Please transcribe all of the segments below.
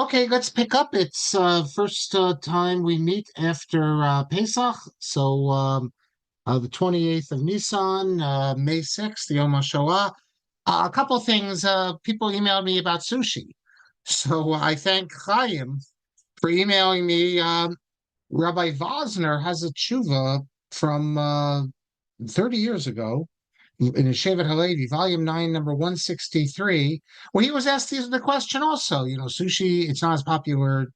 Okay, let's pick up. It's first time we meet after Pesach. The 28th of Nisan, May 6th, the Yom HaShoah. A couple things. People emailed me about sushi. So I thank Chaim for emailing me. Rabbi Vosner has a tshuva from 30 years ago in his Shevet Halevi, volume 9, number 163, where he was asked the question also. Sushi, it's not as popular.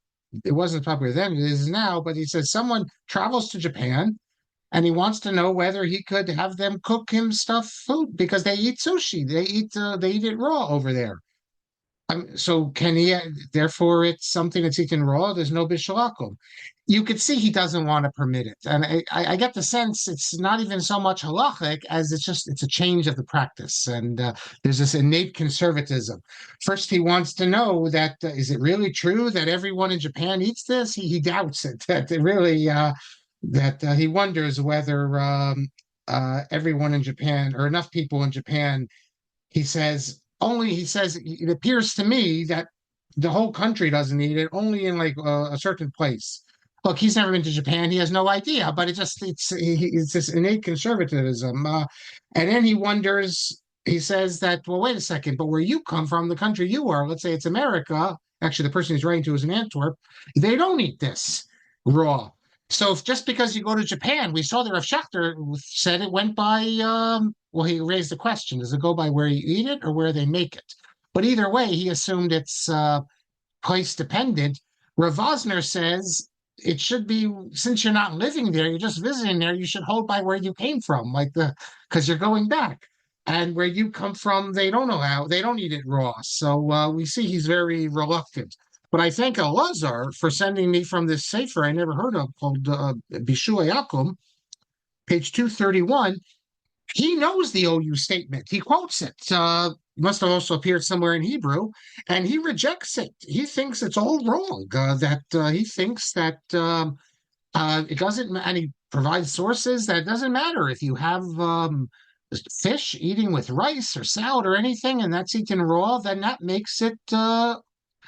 It wasn't popular then, it is now. But he says someone travels to Japan and he wants to know whether he could have them cook him stuff food because they eat sushi. They eat it raw over there. So can he? Therefore, it's something that's eaten raw. There's no bishalakum. You could see he doesn't want to permit it, and I get the sense it's not even so much halachic as it's a change of the practice, and there's this innate conservatism. First, he wants to know that is it really true that everyone in Japan eats this? He doubts it. That it really that he wonders whether everyone in Japan or enough people in Japan. He says it appears to me that the whole country doesn't eat it, only in like a certain place. Look, he's never been to Japan. He has no idea, but it's this innate conservatism. And then he wonders, he says that, well, wait a second, but where you come from, the country you are, let's say it's America, actually the person he's writing to is in Antwerp, they don't eat this raw. So if just because you go to Japan, we saw that Rav Schachter said it went by, well, he raised the question, does it go by where you eat it or where they make it? But either way, he assumed it's place dependent. Rav Vosner says it should be, since you're not living there, you're just visiting there, you should hold by where you came from, because you're going back. And where you come from, they don't eat it raw. So we see he's very reluctant. But I thank Elazar for sending me from this sefer I never heard of called Bishua Yakum, page 231. He knows the OU statement. He quotes it. Must have also appeared somewhere in Hebrew, and he rejects it. He thinks it's all wrong. He thinks that it doesn't, and he provides sources that it doesn't matter if you have fish eating with rice or salad or anything, and that's eaten raw, then that makes it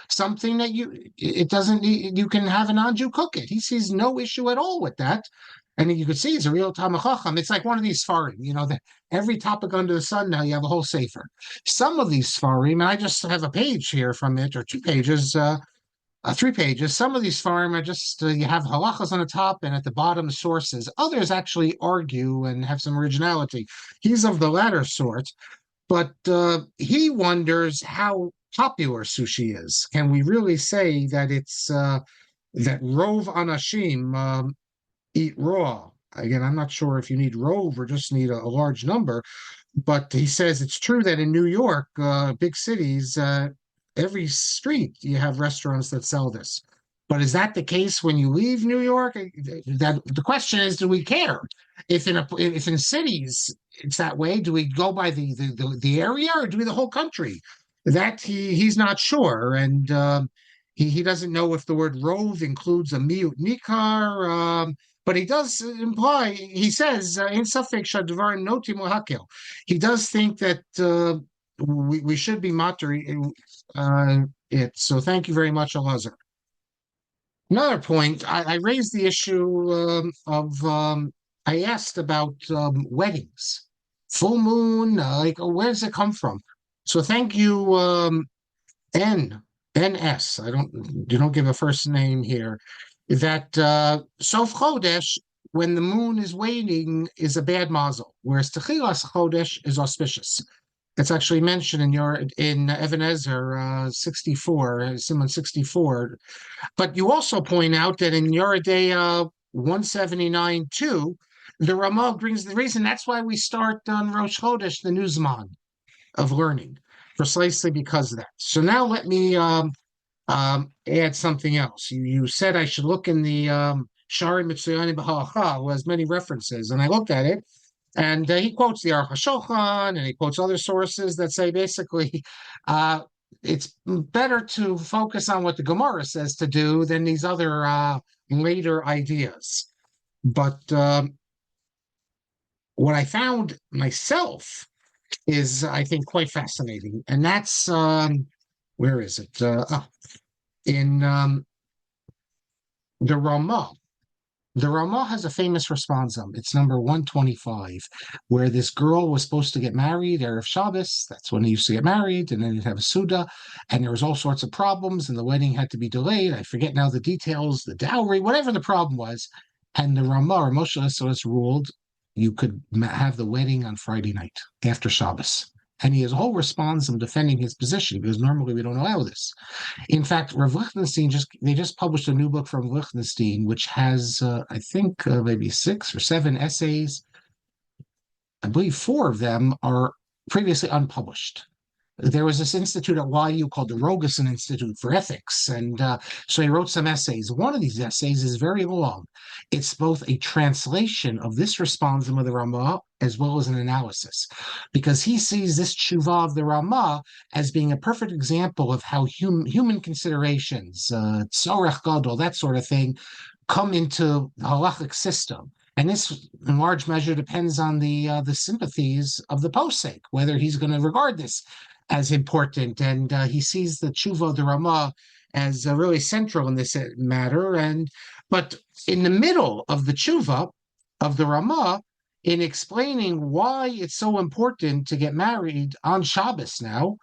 something that it doesn't need, you can have a non-Jew cook it. He sees no issue at all with that. And you could see he's a real Talmid Chacham. It's like one of these Sfarim, that every topic under the sun now you have a whole sefer. Some of these Sfarim, and I just have a page here from it, or 2 pages, 3 pages. Some of these Sfarim are just, you have halachas on the top and at the bottom sources. Others actually argue and have some originality. He's of the latter sort, but he wonders how popular sushi is. Can we really say that it's that rov anashim eat raw? Again, I'm not sure if you need rove or just need a large number, but he says it's true that in New York, big cities, every street you have restaurants that sell this. But is that the case when you leave New York? That the question is, do we care if in cities it's that way? Do we go by the area or do we the whole country? That he's not sure, and he doesn't know if the word rove includes a miut nikar. But he does imply, he says, in Safek Shadvar Noti Mohakel. He does think that we should be materi it. So thank you very much, Elazar. Another point, I raised the issue I asked about weddings, full moon, where does it come from? So thank you, NS. You don't give a first name here. That Sof Chodesh, when the moon is waning, is a bad mazel, whereas Techilas Chodesh is auspicious. It's actually mentioned in Even Ezer 64, Simon 64. But you also point out that in Yoredeya 179 too, the Ramah brings the reason that's why we start on Rosh Chodesh, the Nuzman of learning, precisely because of that. So now let me add something else. You said I should look in the Shari Mitzuyani B'Halacha, who has many references, and I looked at it, and he quotes the Aruch HaShulchan, and he quotes other sources that say basically it's better to focus on what the Gemara says to do than these other later ideas. But what I found myself is, I think, quite fascinating, and that's where is it? in the Ramah. The Ramah has a famous responsum. It's number 125, where this girl was supposed to get married Erev Shabbos. That's when they used to get married, and then they'd have a Suda, and there was all sorts of problems, and the wedding had to be delayed. I forget now the details, the dowry, whatever the problem was. And the Ramah, or Moshe Isserles, ruled you could have the wedding on Friday night after Shabbos. And he has a whole responsum defending his position, because normally we don't allow this. In fact, Rav Lichtenstein they just published a new book from Lichtenstein, which has I think maybe 6 or 7 essays. I believe 4 of them are previously unpublished. There was this institute at YU called the Rogerson Institute for Ethics, and so he wrote some essays. One of these essays is very long. It's both a translation of this responsum of the Ramah as well as an analysis, because he sees this tshuva of the Ramah as being a perfect example of how human considerations, tzorech gadol, that sort of thing, come into the halachic system. And this, in large measure, depends on the sympathies of the posek, whether he's going to regard this as important. And he sees the tshuva of the Ramah as really central in this matter. But in the middle of the tshuva of the Ramah, in explaining why it's so important to get married on Shabbos now,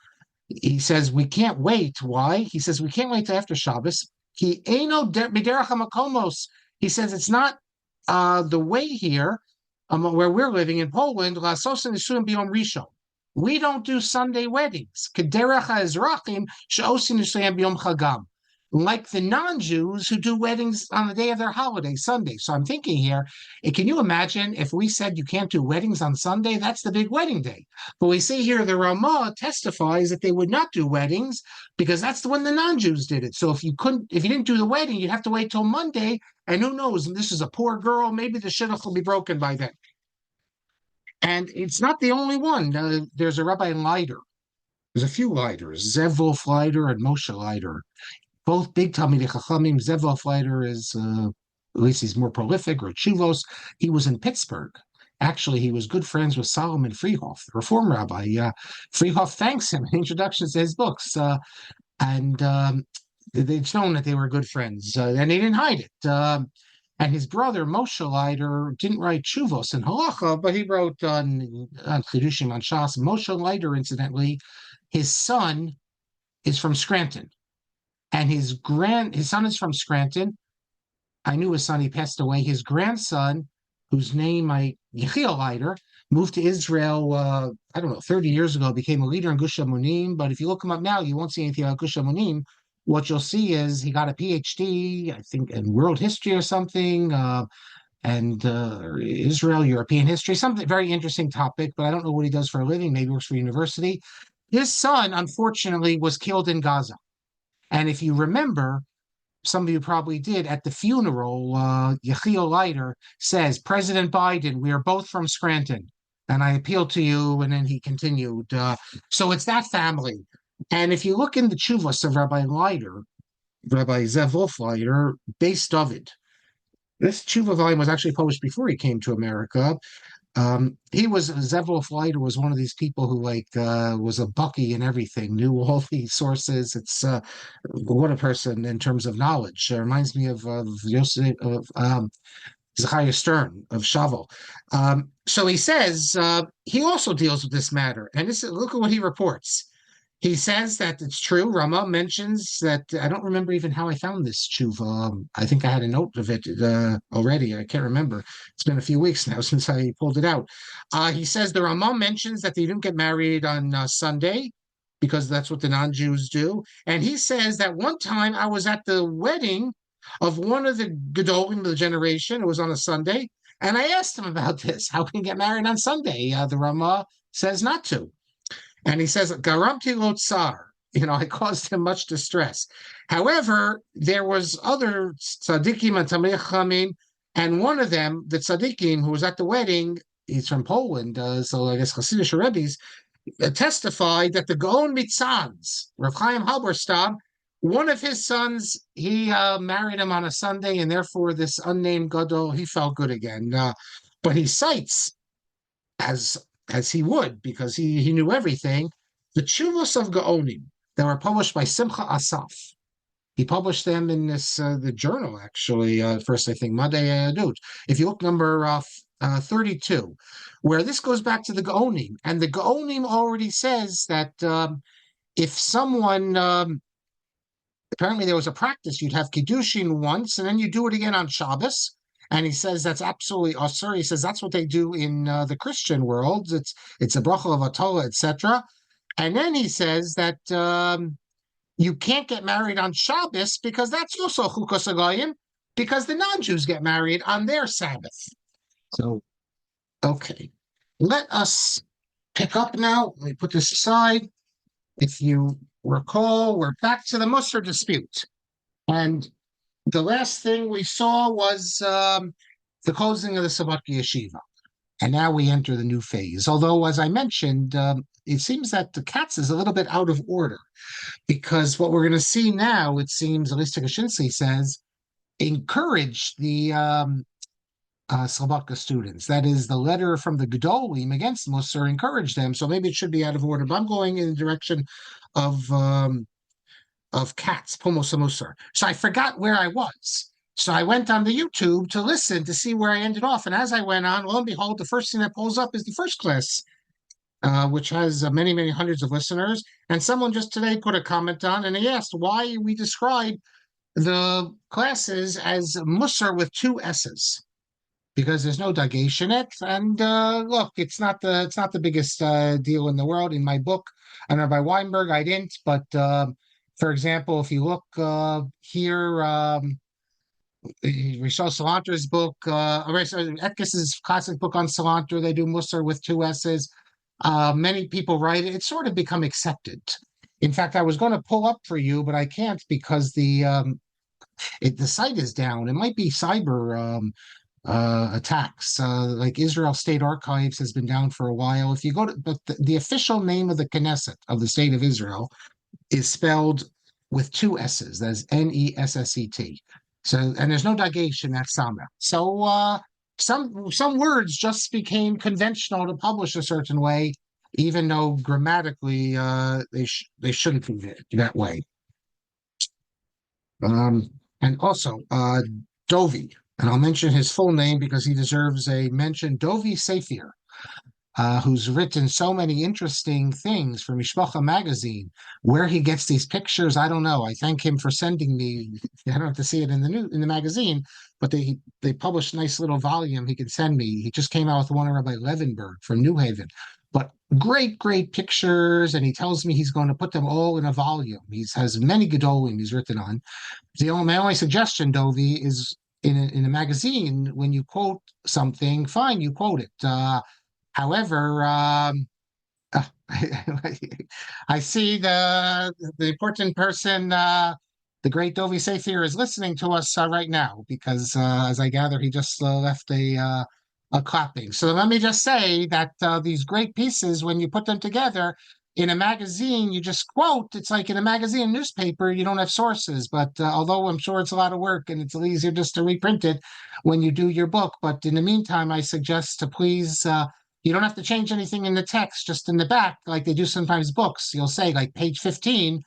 he says we can't wait. Why? He says we can't wait till after Shabbos. He says it's not the way here where we're living in Poland. We don't do Sunday weddings. Like the non-Jews who do weddings on the day of their holiday, Sunday. So I'm thinking here, can you imagine if we said you can't do weddings on Sunday? That's the big wedding day. But we see here the Ramah testifies that they would not do weddings because that's when the non-Jews did it. So if you didn't do the wedding, you'd have to wait till Monday. And who knows? This is a poor girl. Maybe the shidduch will be broken by then. And it's not the only one. There's a Rabbi Leider. There's a few Leiders, Zev Wolf Leider and Moshe Leider. Both big Talmidei Chachamim. Zev Wolf Leider is, at least he's more prolific, or Chuvos. He was in Pittsburgh. Actually, he was good friends with Solomon Freehoff, the Reform rabbi. Freehoff thanks him in introductions to his books. And they've shown that they were good friends, and they didn't hide it. And his brother, Moshe Leider, didn't write Chuvos in Halacha, but he wrote on Chidushim on Shas. Moshe Leider, incidentally, his son is from Scranton. And his son is from Scranton. I knew his son, he passed away. His grandson, whose name Yechiel Leider, moved to Israel, 30 years ago, became a leader in Gush Amunim. But if you look him up now, you won't see anything about Gush Amunim. What you'll see is he got a PhD, I think, in world history or something, and Israel, European history, something very interesting topic, but I don't know what he does for a living. Maybe he works for a university. His son, unfortunately, was killed in Gaza. And if you remember, some of you probably did, at the funeral, Yechiel Leider says, President Biden, we are both from Scranton, and I appeal to you. And then he continued. So it's that family. And if you look in the Chuvas of Rabbi Leider, Rabbi Zev Wolf Leider, based of it, this Chuva volume was actually published before he came to America. Zev Wolf Leider was one of these people who was a Bucky and everything, knew all these sources. It's what a person in terms of knowledge. It reminds me of Yosef, Zechariah Stern of Shavel. So he says he also deals with this matter, and look at what he reports. He says that it's true. Ramah mentions that, I don't remember even how I found this tshuva. I think I had a note of it already. I can't remember. It's been a few weeks now since I pulled it out. He says the Ramah mentions that they didn't get married on Sunday because that's what the non-Jews do. And he says that one time I was at the wedding of one of the Gedolim of the generation. It was on a Sunday. And I asked him about this. How can you get married on Sunday? The Ramah says not to. And he says, Garamti lo tsar, I caused him much distress. However, there was other tzaddikim and tamei chachamim, and one of them, the tzaddikim who was at the wedding, he's from Poland, so I guess Hasidic Rebbe's, testified that the Gaon Mitzans, Rav Chaim Halberstam, one of his sons, he married him on a Sunday, and therefore this unnamed Gadol, he felt good again. But he cites, as he would, because he knew everything, the Chuvos of Gaonim that were published by Simcha Asaf. He published them in the journal, actually, first, I think, Madei Yahadut. If you look number 32, where this goes back to the Gaonim, and the Gaonim already says that if someone, apparently there was a practice, you'd have Kiddushin once, and then you do it again on Shabbos. And he says that's absolutely Asur. He says that's what they do in the Christian world. It's a bracha of Atola, etc. And then he says that you can't get married on Shabbos because that's also Chukos Hagoyim, because the non-Jews get married on their Sabbath. So, okay. Let us pick up now. Let me put this aside. If you recall, we're back to the Mussar dispute. And the last thing we saw was the closing of the Shabbat Yeshiva. And now we enter the new phase. Although, as I mentioned, it seems that the Katz is a little bit out of order, because what we're going to see now, it seems, at least Kashinsky says, encourage the Slobodka students. That is, the letter from the Gedolim against Mussar encouraged them. So maybe it should be out of order. But I'm going in the direction of Katz, Pumos Mussar. So I forgot where I was. So I went on the YouTube to listen to see where I ended off. And as I went on, lo and behold, the first thing that pulls up is the first class, which has many, many hundreds of listeners. And someone just today put a comment on, and he asked why we describe the classes as Mussar with two S's, because there's no Dagesh in it. And look, it's not the biggest deal in the world. In my book, I know by Weinberg, I didn't. But for example, if you look here. Rishon Salanter's book, Etkis's classic book on Salanter, they do Mussar with two S's. Many people write it. It's sort of become accepted. In fact, I was going to pull up for you, but I can't because the site is down. It might be cyber attacks. Like Israel State Archives has been down for a while. If you go to, but the official name of the Knesset of the State of Israel is spelled with two S's. That's Nesset. So, and there's no Dagesh in that Sama. So some words just became conventional to publish a certain way, even though grammatically they shouldn't be that way. And also Dovi, and I'll mention his full name because he deserves a mention. Dovi Safir, who's written so many interesting things for Mishpacha magazine. Where he gets these pictures, I don't know. I thank him for sending me. I don't have to see it in the magazine, but they published a nice little volume he can send me. He just came out with one of Rabbi Levenberg from New Haven. But great pictures, and he tells me he's going to put them all in a volume. He has many Gedolim he's written on. My only suggestion, Dovi, is in a magazine, when you quote something, fine, you quote it. However, I see the important person, the great Dovi Safir, is listening to us right now because, as I gather, he just left a clapping. So let me just say that these great pieces, when you put them together in a magazine, you just quote. It's like in a magazine, newspaper, you don't have sources. But although I'm sure it's a lot of work and it's easier just to reprint it when you do your book. But in the meantime, I suggest to please. You don't have to change anything in the text, just in the back, like they do sometimes books. You'll say like page 15,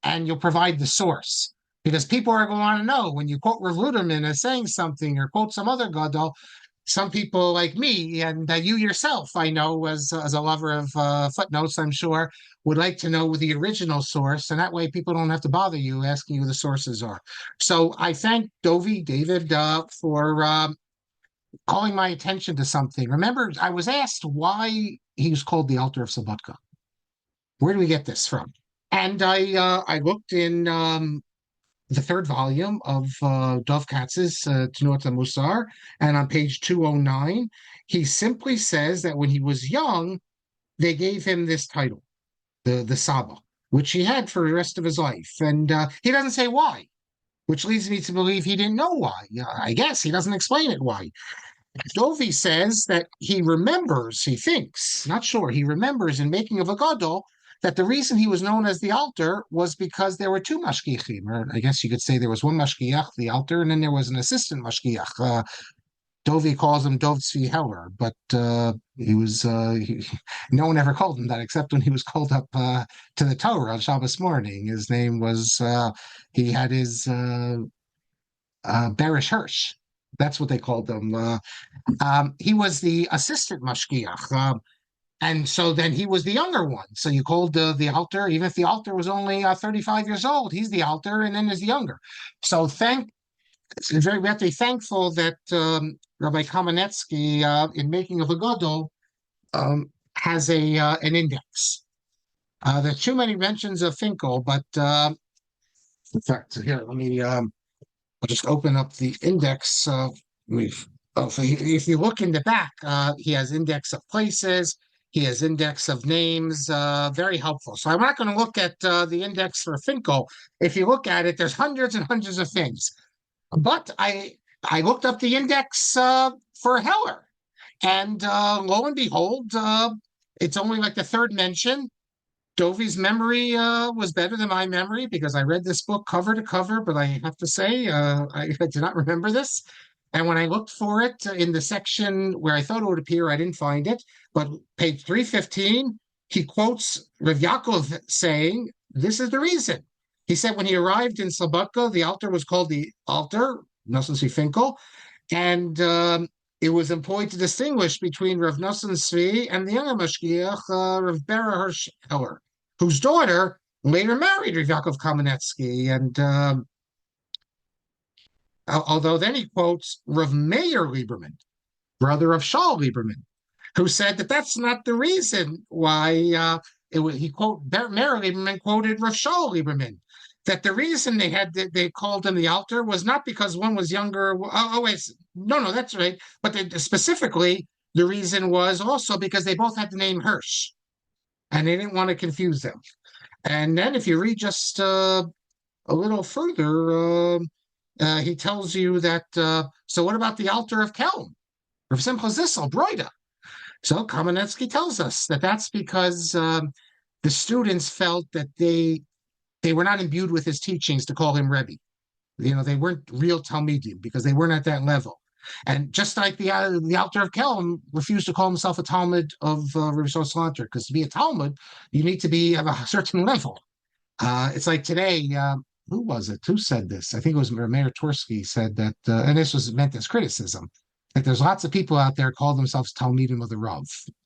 and you'll provide the source. Because people are going to want to know when you quote Rav Luderman as saying something or quote some other gadol. Some people like me and you yourself, I know, as a lover of footnotes, I'm sure, would like to know the original source. And that way people don't have to bother you asking you who the sources are. So I thank David, for calling my attention to something. Remember, I was asked why he was called the altar of Slobodka. Where do we get this from? And I looked in the third volume of Dov Katz's Tnuat Mussar, and on page 209, he simply says that when he was young, they gave him this title, the Saba, which he had for the rest of his life. And he doesn't say why, which leads me to believe he didn't know why. I guess he doesn't explain it why. Dovi says that he remembers, he thinks, not sure, he remembers in making of a gadol that the reason he was known as the altar was because there were two mashgiachim, or I guess you could say there was one mashgiach, the altar, and then there was an assistant mashgiach. Dovi calls him Dov Zvi Heller, but no one ever called him that except when he was called up to the Torah on Shabbos morning. His name was he had his Berish Hirsch. That's what they called him. He was the assistant mashgiach, and so then he was the younger one. So you called the alter, even if the alter was only 35 years old, he's the alter, and then there's the younger. So we have to be thankful that Rabbi Kamenetsky, in making of a gadol, has a an index. There's too many mentions of Finkel, but in fact, here I'll just open up the index. If you look in the back, he has index of places. He has index of names. Very helpful. So I'm not going to look at the index for Finkel. If you look at it, there's hundreds and hundreds of things. But I looked up the index for Heller, and lo and behold, it's only like the third mention. Dovi's memory was better than my memory because I read this book cover to cover, but I have to say I did not remember this. And when I looked for it in the section where I thought it would appear, I didn't find it. But page 315, he quotes Rav Yaakov saying, "This is the reason." He said when he arrived in Slobodka, the altar was called the altar, Nosson Zvi Finkel, and it was employed to distinguish between Rav Nosson Zvi and the younger mashgiach, Rav Bera Hirsch Heller, whose daughter later married Rav Yaakov Kamenetsky. And although then he quotes Rav Meir Lieberman, brother of Shaul Lieberman, who said that that's not the reason why he Meir Lieberman quoted Rav Shaul Lieberman, that the reason they called him the altar was not because one was younger. Oh wait, no, that's right. But specifically, the reason was also because they both had the name Hirsch, and they didn't want to confuse them. And then if you read just a little further, he tells you that, so what about the altar of Kelm? Rav Simcha Zissel, Broida. So Kamenetsky tells us that that's because the students felt that they were not imbued with his teachings to call him Rebbe. They weren't real Talmidim because they weren't at that level. And just like the altar of Kelm refused to call himself a Talmud of Rav Salanter, because to be a Talmud, you need to be of a certain level. It's like today, who was it? Who said this? I think it was Meir Tursky said that, and this was meant as criticism, that there's lots of people out there call themselves Talmidim of the Rav.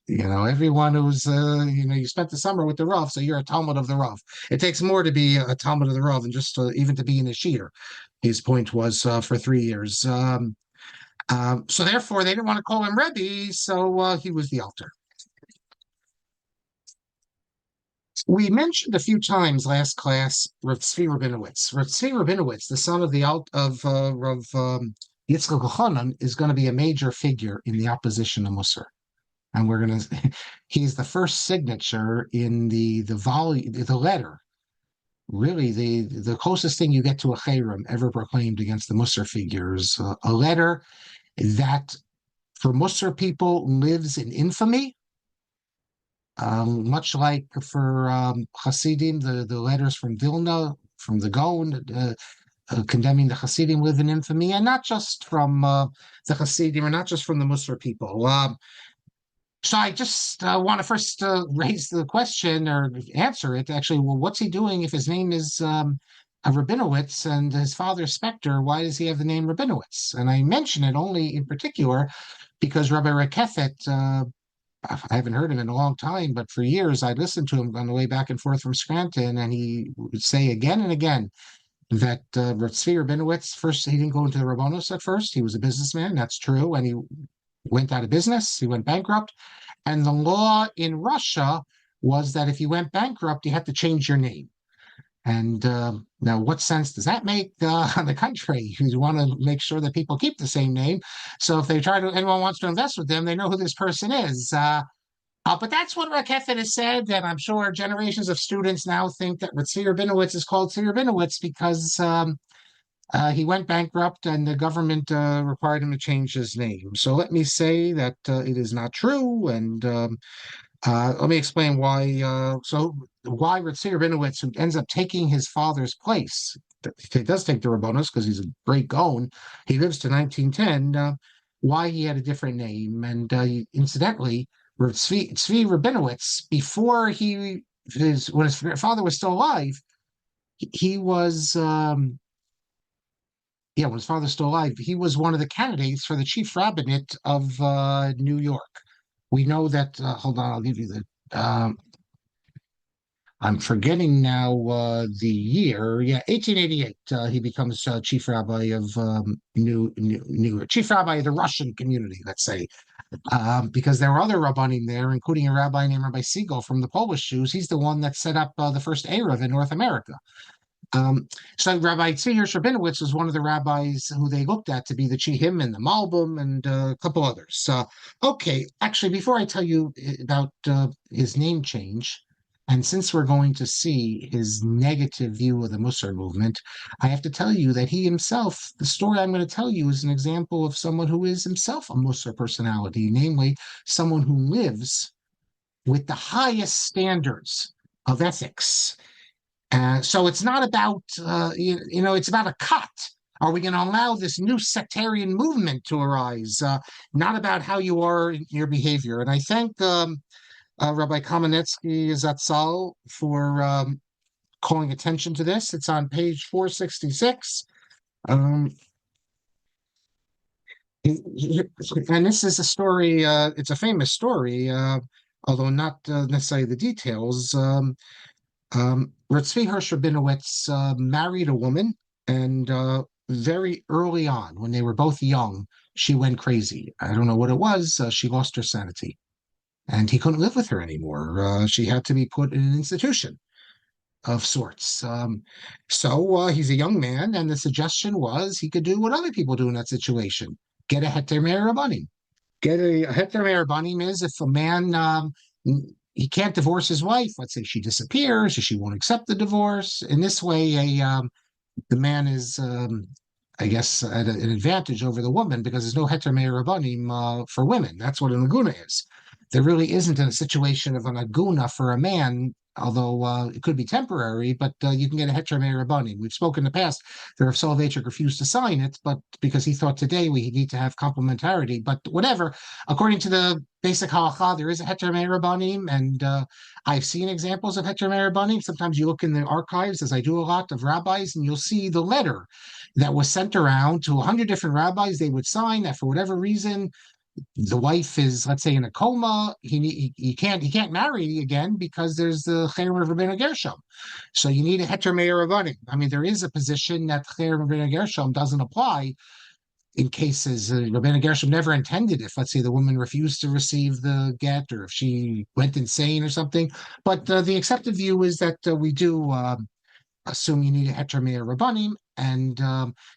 Everyone who's, you spent the summer with the Rav, so you're a Talmud of the Rav. It takes more to be a Talmud of the Rav than just even to be in a Shiur. His point was for 3 years. So therefore, they didn't want to call him Rebbe, so he was the altar. We mentioned a few times last class Rav Zvi Rabinowitz. Rav Zvi Rabinowitz, the son of Rav Yitzchak Elchanan, is going to be a major figure in the opposition to Mussar. And he's the first signature in the letter. Really, the closest thing you get to a cherem ever proclaimed against the Mussar figures, a letter that for Mussar people lives in infamy. Much like for Hasidim, the letters from Vilna, from the Gaon, condemning the Hasidim live in infamy, and not just from the Hasidim, or not just from the Mussar people. So I just want to first raise the question or answer it. Actually, well, what's he doing if his name is Rabinowitz and his father Spector? Why does he have the name Rabinowitz? And I mention it only in particular because Rabbi Rekefet, I haven't heard him in a long time, but for years I listened to him on the way back and forth from Scranton, and he would say again and again that Zvi Rabinowitz, first, he didn't go into the Rabbonos at first. He was a businessman, that's true, and he went out of business, he went bankrupt, and the law in Russia was that if you went bankrupt, you had to change your name. And now, what sense does that make? On the contrary, you want to make sure that people keep the same name. So if anyone wants to invest with them, they know who this person is. But that's what Rekefet has said, and I'm sure generations of students now think that Zvi Rabinowitz is called Zvi Rabinowitz because he went bankrupt and the government required him to change his name. So let me say that it is not true, and let me explain why. Why Zvi Rabinowitz, who ends up taking his father's place, he does take the Rabbonos because he's a great Gaon. He lives to 1910. why he had a different name. And incidentally, Zvi Rabinowitz, before when his father was still alive, he was yeah, when his father's still alive, he was one of the candidates for the chief rabbinate of New York. We know that. Hold on, I'll give you the. I'm forgetting now the year. Yeah, 1888. He becomes chief rabbi of New York, chief rabbi of the Russian community, let's say, because there were other rabbanim there, including a rabbi named Rabbi Siegel from the Polish Jews. He's the one that set up the first Erev in North America. So Rabbi Tzvi Rabinowitz was one of the rabbis who they looked at to be the him and the Malbim and a couple others. Okay, actually, before I tell you about his name change, and since we're going to see his negative view of the Mussar movement, I have to tell you that he himself, the story I'm going to tell you, is an example of someone who is himself a Mussar personality, namely someone who lives with the highest standards of ethics. So it's not about, it's about a cut. Are we going to allow this new sectarian movement to arise? Not about how you are in your behavior. And I thank Rabbi Kamenetsky Zatzal for calling attention to this. It's on page 466. And this is a story, it's a famous story, although not necessarily the details. Tzvi Rabinowitz married a woman, and very early on, when they were both young, she went crazy. I don't know what it was. She lost her sanity, and he couldn't live with her anymore. She had to be put in an institution of sorts. So he's a young man, and the suggestion was he could do what other people do in that situation: get a heter rabbanim. Get a heter rabbanim is if a man he can't divorce his wife. Let's say she disappears, or she won't accept the divorce. In this way, the man is, I guess, at an advantage over the woman because there's no heter rabbanim for women. That's what an aguna is. There really isn't a situation of an aguna for a man, although it could be temporary, but you can get a heter rabbanim. We've spoken in the past. The Rav Soloveitchik refused to sign it, but because he thought today we need to have complementarity. But whatever, according to the basic halacha, there is a heter rabbanim, and I've seen examples of heter rabbanim. Sometimes you look in the archives, as I do a lot, of rabbis, and you'll see the letter that was sent around to 100 different rabbis. They would sign that for whatever reason the wife is, let's say, in a coma. He can't marry again because there's the cherem of Rabbeinu Gershom. So you need a heter rabbanim. I mean, there is a position that cherem of Rabbeinu Gershom doesn't apply in cases Rabbeinu Gershom never intended if, let's say, the woman refused to receive the get or if she went insane or something. But the accepted view is that we do assume you need a heter rabbanim, and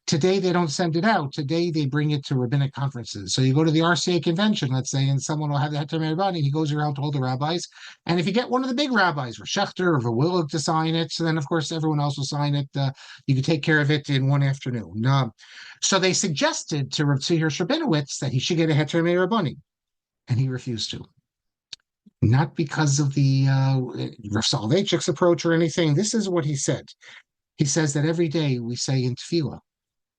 today they don't send it out. Today they bring it to rabbinic conferences. So you go to the RCA convention, let's say, and someone will have the heter rabbanim. He goes around to all the rabbis, and if you get one of the big rabbis, or Schechter or Willig, to sign it, so then of course everyone else will sign it. You can take care of it in one afternoon. So they suggested to Rav Tzvi Rabinowitz that he should get a heter rabbanim, and he refused to. Not because of the Rav Soloveitchik's approach or anything. This is what he said. He says that every day we say in tefillah,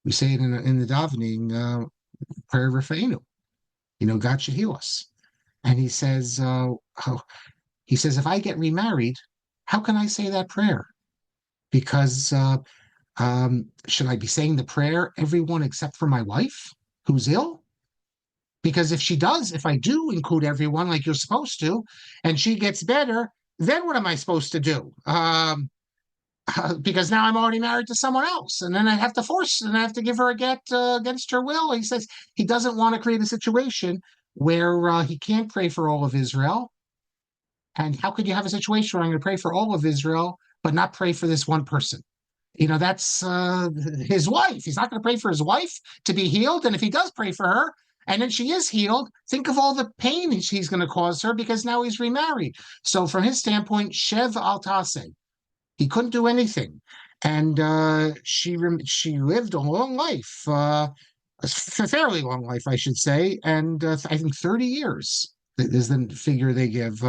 we say it in the davening, prayer of Rafa'inu. God should heal us. And he says, if I get remarried, how can I say that prayer? Because should I be saying the prayer, everyone except for my wife who's ill? Because if I do include everyone like you're supposed to, and she gets better, then what am I supposed to do? Because now I'm already married to someone else, and then I have to give her a get against her will. He says he doesn't want to create a situation where he can't pray for all of Israel. And how could you have a situation where I'm going to pray for all of Israel, but not pray for this one person? That's his wife. He's not going to pray for his wife to be healed. And if he does pray for her, and then she is healed, think of all the pain he's going to cause her because now he's remarried. So from his standpoint, Shev al Taseh, he couldn't do anything. And she lived a long life, a fairly long life, I should say. And I think 30 years is the figure they give.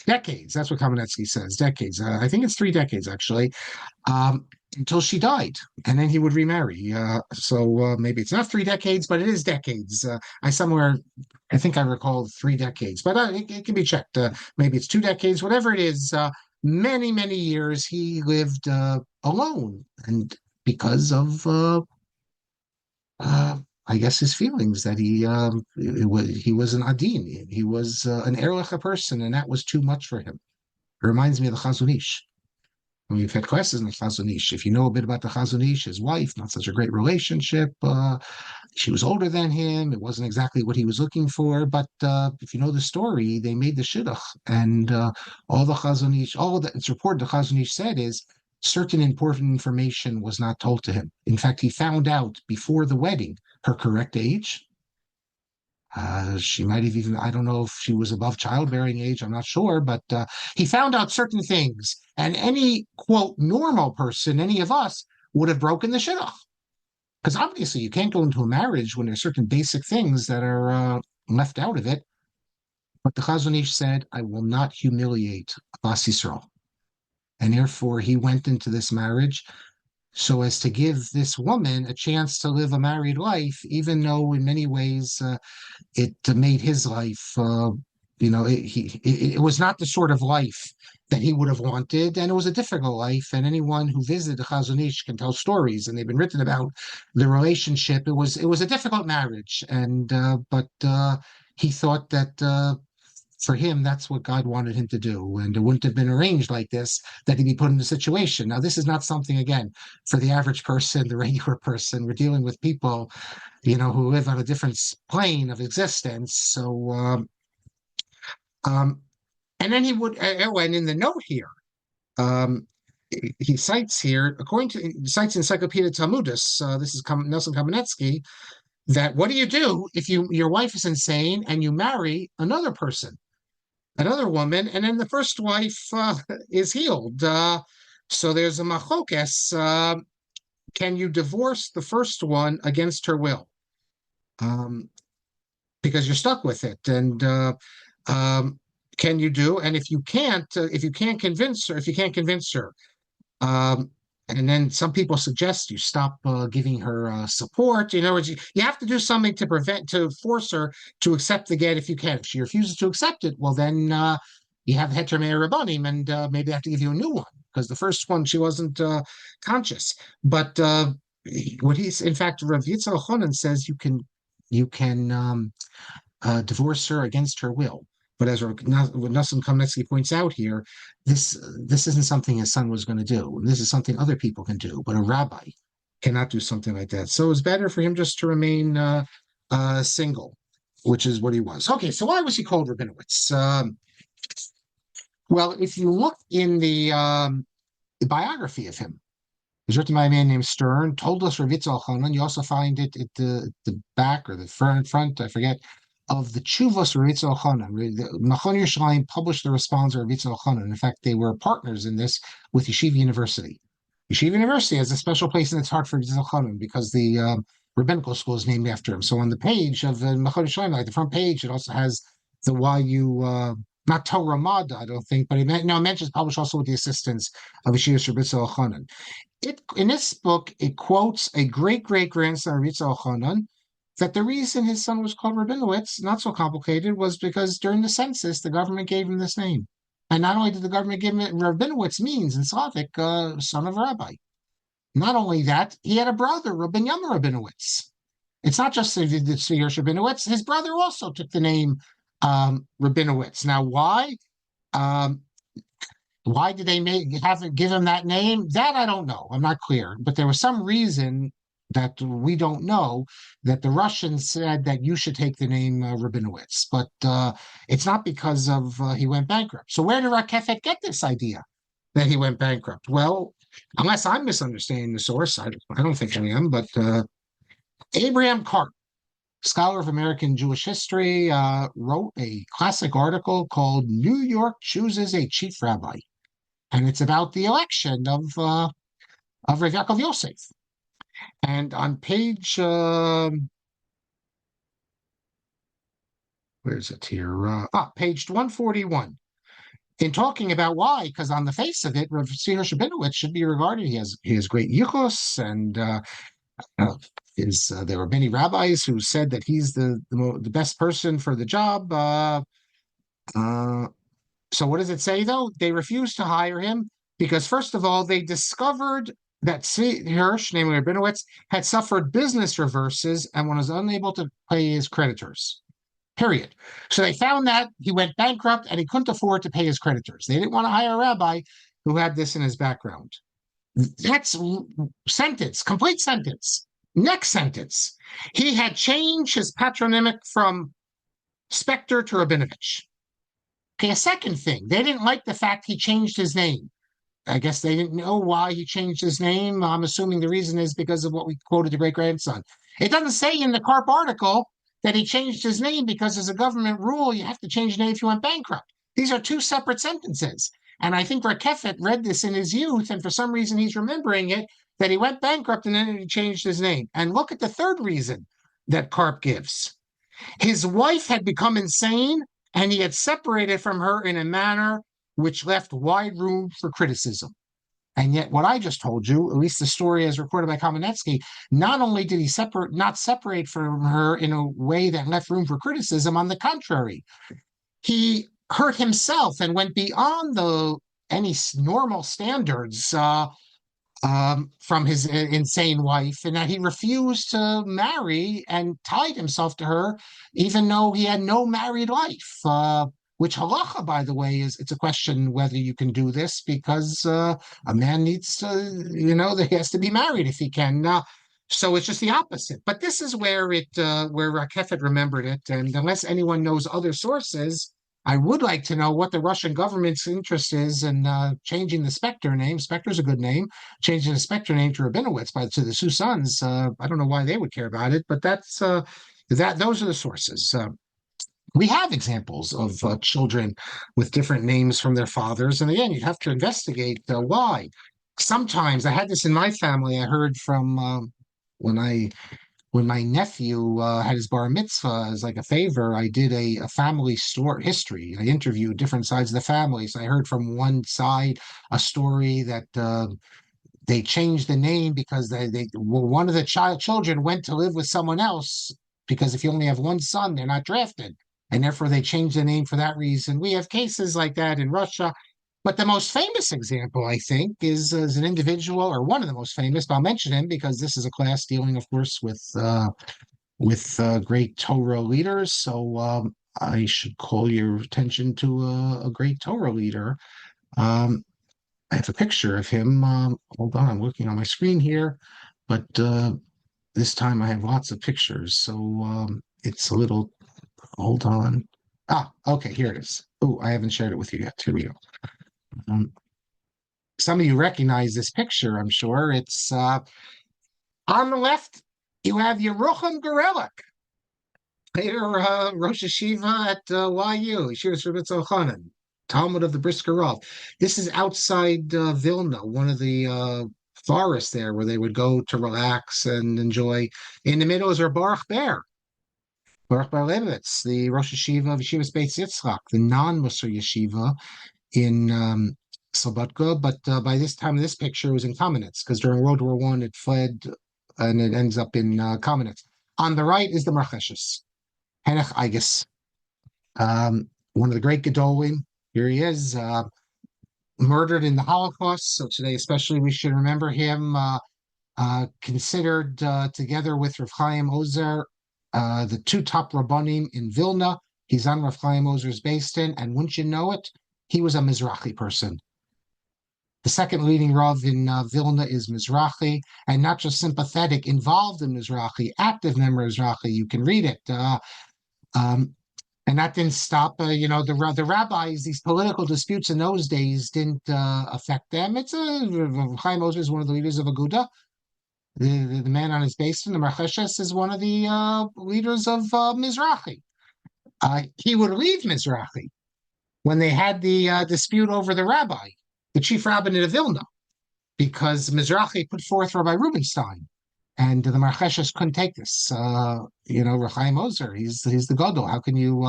Decades. That's what Kamenetsky says. Decades. I think it's 3 decades, actually. until she died, and then he would remarry. So maybe it's not 3 decades, but it is decades. I think I recall 3 decades, but it can be checked. Maybe it's 2 decades, whatever it is. Many, many years he lived alone, and because of uh, I guess his feelings that he was an adin, he was an erlich person, and that was too much for him. It reminds me of the Chazon Ish. We've had classes in the Chazon Ish. If you know a bit about the Chazon Ish, his wife, not such a great relationship. She was older than him. It wasn't exactly what he was looking for. But if you know the story, they made the shidduch, and all the Chazon Ish, all that it's reported the Chazon Ish said is certain important information was not told to him. In fact, he found out before the wedding her correct age. She might have even, I don't know if she was above childbearing age, I'm not sure, but he found out certain things. And any, quote, normal person, any of us, would have broken the shidduch. Because obviously you can't go into a marriage when there's certain basic things that are left out of it. But the Chazon Ish said, I will not humiliate Bas Yisrael. And therefore he went into this marriage so as to give this woman a chance to live a married life, even though in many ways it made his life, it was not the sort of life that he would have wanted, and it was a difficult life. And anyone who visited the Chazon Ish can tell stories, and they've been written about the relationship. It was a difficult marriage, and but he thought that. For him, that's what God wanted him to do. And it wouldn't have been arranged like this that he'd be put in a situation. Now, this is not something, again, for the average person, the regular person. We're dealing with people who live on a different plane of existence. So, um, and then he would, and in the note here, um, he cites here, according to cites Encyclopedia Talmudis, this is Nelson Kamenetsky, that what do you do if your wife is insane and you marry another person, another woman, and then the first wife is healed? So there's a machokes. Can you divorce the first one against her will? Um, because you're stuck with it. And um, can you do? And if you can't convince her, um, and then some people suggest you stop giving her support. In other words, you have to do something to force her to accept the get if you can. If she refuses to accept it, well, then you have heter mei rabbanim, and maybe they have to give you a new one because the first one she wasn't conscious. But what he's, in fact, Rav Yitzhak Chonon says you can divorce her against her will. But as Nosson Kamenetsky points out here, this isn't something his son was going to do. This is something other people can do, but a rabbi cannot do something like that. So it's better for him just to remain single, which is what he was. Okay, so why was he called Rabinowitz? Well, if you look in the biography of him, it was written by a man named Stern, told us Rav Yitzhak Chonon. You also find it at the back or the front, I forget, of the Tshuvos Rav Yitzhak Chonon. Machon Yerushalayim published the response of Rav Yitzhak Chonon. In fact, they were partners in this with Yeshiva University. Yeshiva University has a special place in its heart for Rav Yitzhak Chonon because the rabbinical school is named after him. So on the page of Machon Yerushalayim, like the front page, it also has the YU, not Torah Mada, I don't think, but it mentions published also with the assistance of Yeshiva Rav Yitzhak Chonon. In this book, it quotes a great-great-grandson of Yitzhak Chonon that the reason his son was called Rabinowitz, not so complicated, was because during the census, the government gave him this name. And not only did the government give him Rabinowitz means in Slavic, son of a rabbi. Not only that, he had a brother, Rabin Yama Rabinowitz. It's not just the Tzvi Rabinowitz. His brother also took the name Rabinowitz. Now, why? Why did they give him that name? That I don't know. I'm not clear. But there was some reason that we don't know that the Russians said that you should take the name Rabinowitz. But it's not because of he went bankrupt. So where did Rakefet get this idea that he went bankrupt? Well, unless I'm misunderstanding the source, I don't think I am. But Abraham Karp, scholar of American Jewish history, wrote a classic article called "New York Chooses a Chief Rabbi." And it's about the election of Rav Yaakov Yosef. And on page, where is it here? Page 141. in talking about why, because on the face of it, Zvi Rabinowitz should be regarded. He has great yichus, and uh, there were many rabbis who said that he's the best person for the job. Uh, so what does it say though? They refused to hire him because first of all, they discovered that Hirsch, namely Rabinowitz, had suffered business reverses and was unable to pay his creditors. Period. So they found that he went bankrupt and he couldn't afford to pay his creditors. They didn't want to hire a rabbi who had this in his background. That's sentence, complete sentence. Next sentence. He had changed his patronymic from Spector to Rabinovich. Okay, a second thing. They didn't like the fact he changed his name. I guess they didn't know why he changed his name. I'm assuming the reason is because of what we quoted the great grandson. It doesn't say in the Karp article that he changed his name because as a government rule, you have to change your name if you went bankrupt. These are two separate sentences. And I think Rakefet read this in his youth, and for some reason he's remembering it, that he went bankrupt and then he changed his name. And look at the third reason that Karp gives. His wife had become insane, and he had separated from her in a manner which left wide room for criticism. And yet, what I just told you, at least the story as recorded by Kamenetsky, not only did he not separate from her in a way that left room for criticism, on the contrary, he hurt himself and went beyond any normal standards from his insane wife, and that he refused to marry and tied himself to her, even though he had no married life. Which halacha, by the way, it's a question whether you can do this because a man needs to, he has to be married if he can. So it's just the opposite. But this is where where Rakefet remembered it, and unless anyone knows other sources, I would like to know what the Russian government's interest is in changing the Spector name. Spector's a good name. Changing the Spector name to Rabinowitz to the two sons. I don't know why they would care about it, but that's those are the sources. We have examples of children with different names from their fathers, and again, you have to investigate why. Sometimes I had this in my family. I heard from when my nephew had his bar mitzvah as like a favor, I did a family story history. I interviewed different sides of the family. So I heard from one side a story that they changed the name because one of the children went to live with someone else because if you only have one son, they're not drafted. And therefore they changed the name for that reason. We have cases like that in Russia. But the most famous example, I think, is an individual, or one of the most famous, but I'll mention him because this is a class dealing, of course, with great Torah leaders. So I should call your attention to a great Torah leader. I have a picture of him. Hold on, I'm looking on my screen here, but this time I have lots of pictures. So it's a little, hold on. Okay, here it is. Oh, I haven't shared it with you yet. Here we go. Some of you recognize this picture, I'm sure. It's on the left, you have Yerucham Gorelik, later Rosh Yeshiva at YU, Yeshiva Rebbetzin Chanan, Talmud of the Brisker Rav. This is outside Vilna, one of the forests there where they would go to relax and enjoy. In the middle is Baruch Ber Leibowitz, the Rosh Yeshiva of Yeshiva Beis Yitzchak, the non-Mussar yeshiva in Slobodka, but by this time, this picture was in Kamenetz because during World War I, it fled and it ends up in Kamenetz. On the right is the Marcheshes, Henech Iges, one of the great Gedolim. Here he is, murdered in the Holocaust. So today, especially, we should remember him. Considered together with Rav Chaim Ozer, the two top Rabbanim in Vilna. He's on Rav Chaim Ozer's based in, and wouldn't you know it, he was a Mizrahi person. The second leading Rav in Vilna is Mizrahi, and not just sympathetic, involved in Mizrahi, active member of Mizrahi. You can read it. And that didn't stop, the rabbis, these political disputes in those days didn't affect them. Chaim Ozer is one of the leaders of Aguda. The man on his basin, the Marcheshes, is one of the leaders of Mizrahi. He would leave Mizrahi when they had the dispute over the rabbi, the chief rabbinate of Vilna, because Mizrahi put forth Rabbi Rubinstein, and the Marcheshes couldn't take this. Rav Chaim Ozer, he's the gadol. How can you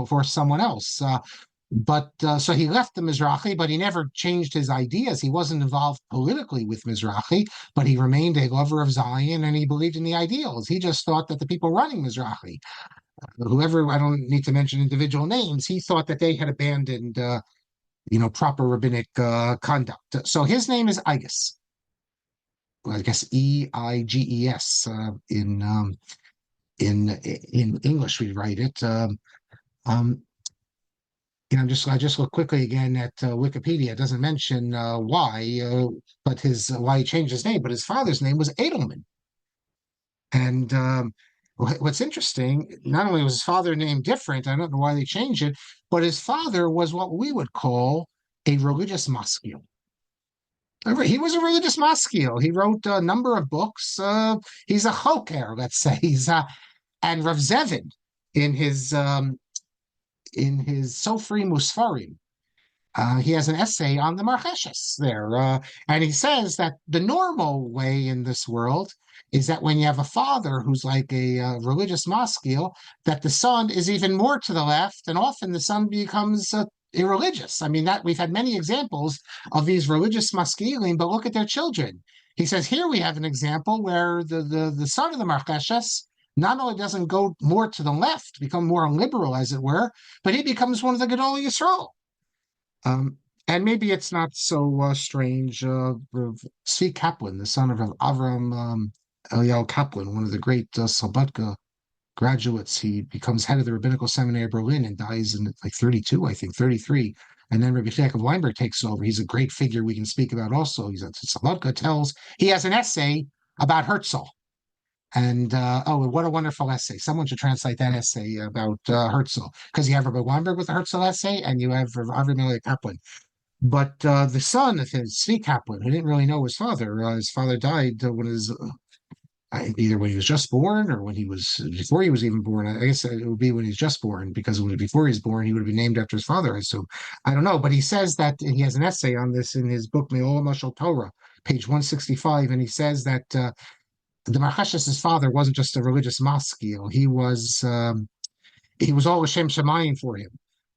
force someone else? But so he left the Mizrahi, but he never changed his ideas. He wasn't involved politically with Mizrahi, but he remained a lover of Zion and he believed in the ideals. He just thought that the people running Mizrahi, whoever, I don't need to mention individual names, he thought that they had abandoned, proper rabbinic conduct. So his name is Iges. Well, I guess Eiges in English we write it. Um, I just look quickly again at Wikipedia. It doesn't mention why, but his why he changed his name. But his father's name was Edelman. And what's interesting, not only was his father name different, I don't know why they changed it, but his father was what we would call a religious maskil. He was a religious maskil. He wrote a number of books. He's a choker, let's say. And Rav Zevin in his Sofri Musfarim, he has an essay on the Marcheshes there. And he says that the normal way in this world is that when you have a father who's like a religious maskil, that the son is even more to the left, and often the son becomes irreligious. I mean, that we've had many examples of these religious maskilim, but look at their children. He says here we have an example where the son of the Marcheshes not only doesn't go more to the left, become more liberal, as it were, but he becomes one of the Gedolei Yisrael. And maybe it's not so strange. Zvi Kaplan, the son of Avram Eliel Kaplan, one of the great Slobodka graduates, he becomes head of the Rabbinical Seminary of Berlin and dies in like 32, I think, 33. And then Rabbi Yaakov Weinberg takes over. He's a great figure we can speak about also. Slobodka tells, he has an essay about Herzl. And what a wonderful essay. Someone should translate that essay about Herzl, because you have Rabbi Weinberg with the Herzl essay and you have Avram Eliel Kaplan. But the son of his, Zvi Kaplan, who didn't really know his father died either when he was just born or when he was before he was even born. I guess it would be when he's just born, because before he was born, he would have been named after his father, I assume. I don't know, but he says that he has an essay on this in his book Me'olam Mashal Torah, page 165, and he says that the Marchesh's father wasn't just a religious maskil; he was all Hashem Shemayim for him.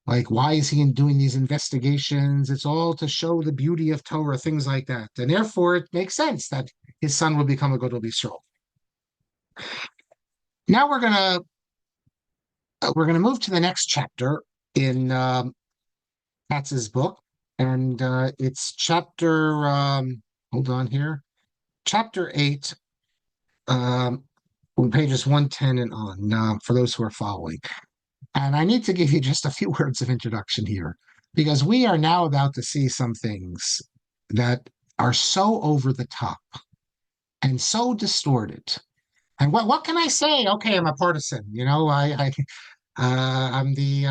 Like, why is he doing these investigations? It's all to show the beauty of Torah, things like that. And therefore, it makes sense that his son would become a Gadol Yisrael. Now we're gonna move to the next chapter in Katz's book, and it's chapter. Hold on here, chapter 8, on pages 110 and on, for those who are following. And I need to give you just a few words of introduction here, because we are now about to see some things that are so over the top and so distorted. And what can I say? Okay, I'm a partisan. I'm the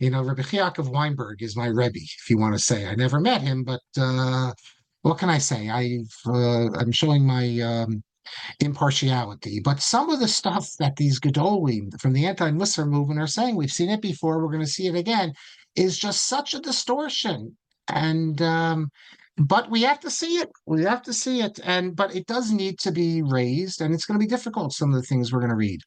Rabbi Yaakov Weinberg is my Rebbe, if you want to say. I never met him, but what can I say? I'm showing my impartiality. But some of the stuff that these Gedolim from the anti-Mussar movement are saying, we've seen it before, we're going to see it again, is just such a distortion. And but we have to see it. We have to see it. But it does need to be raised, and it's going to be difficult, some of the things we're going to read.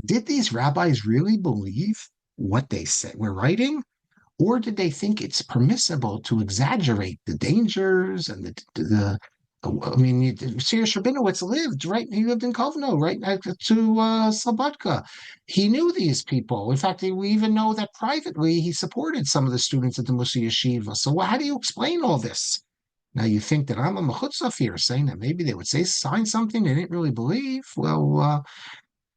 Did these rabbis really believe what they said we're writing? Or did they think it's permissible to exaggerate the dangers and the I mean, Rabinowitz lived, right? He lived in Kovno, right next to Slobodka. He knew these people. In fact, we even know that privately he supported some of the students at the Mussar Yeshiva. So how do you explain all this? Now you think that I'm a mechutzaf here, saying that maybe they would sign something they didn't really believe. Well,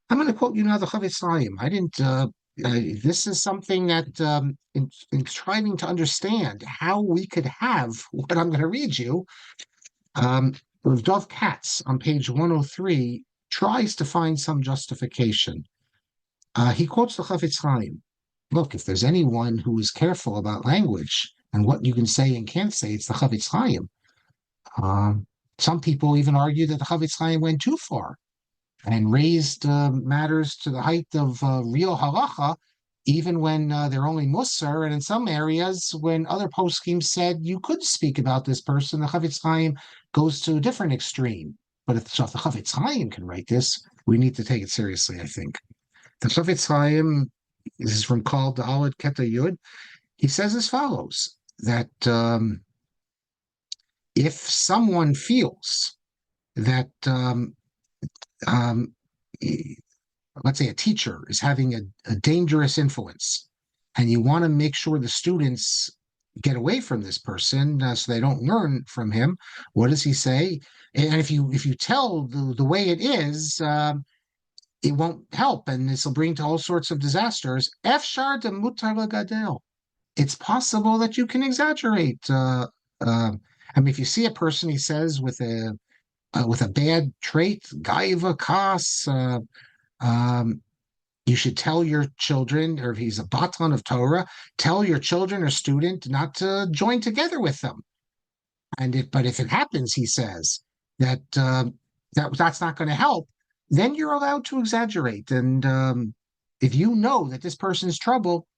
I'm going to quote you now the Chafetz Chaim. I didn't. This is something that, in striving to understand how we could have what I'm going to read you. Dov Katz on page 103 tries to find some justification. He quotes the Chafetz Chaim. Look, if there's anyone who is careful about language and what you can say and can't say, it's the Chafetz Chaim. Some people even argue that the Chafetz Chaim went too far and raised matters to the height of real halacha, even when they're only Mussar, and in some areas when other poskim said you could speak about this person, the Chafetz Chaim goes to a different extreme. But if the Chafetz Chaim can write this, we need to take it seriously, I think. The Chafetz Chaim, this is from Kal Da'alad Keta Yud, He says as follows, that if someone feels that, um, let's say a teacher is having a dangerous influence, and you want to make sure the students get away from this person so they don't learn from him, what does he say? And if you tell the way it is, it won't help, and this will bring to all sorts of disasters. Efshar de mutar lagadel. It's possible that you can exaggerate. Uh, I mean, if you see a person, he says, with a bad trait, gaiva kas, um, you should tell your children, or if he's a batan of Torah, tell your children or student not to join together with them. But if it happens, he says that that's not going to help, then you're allowed to exaggerate. And if you know that this person is trouble,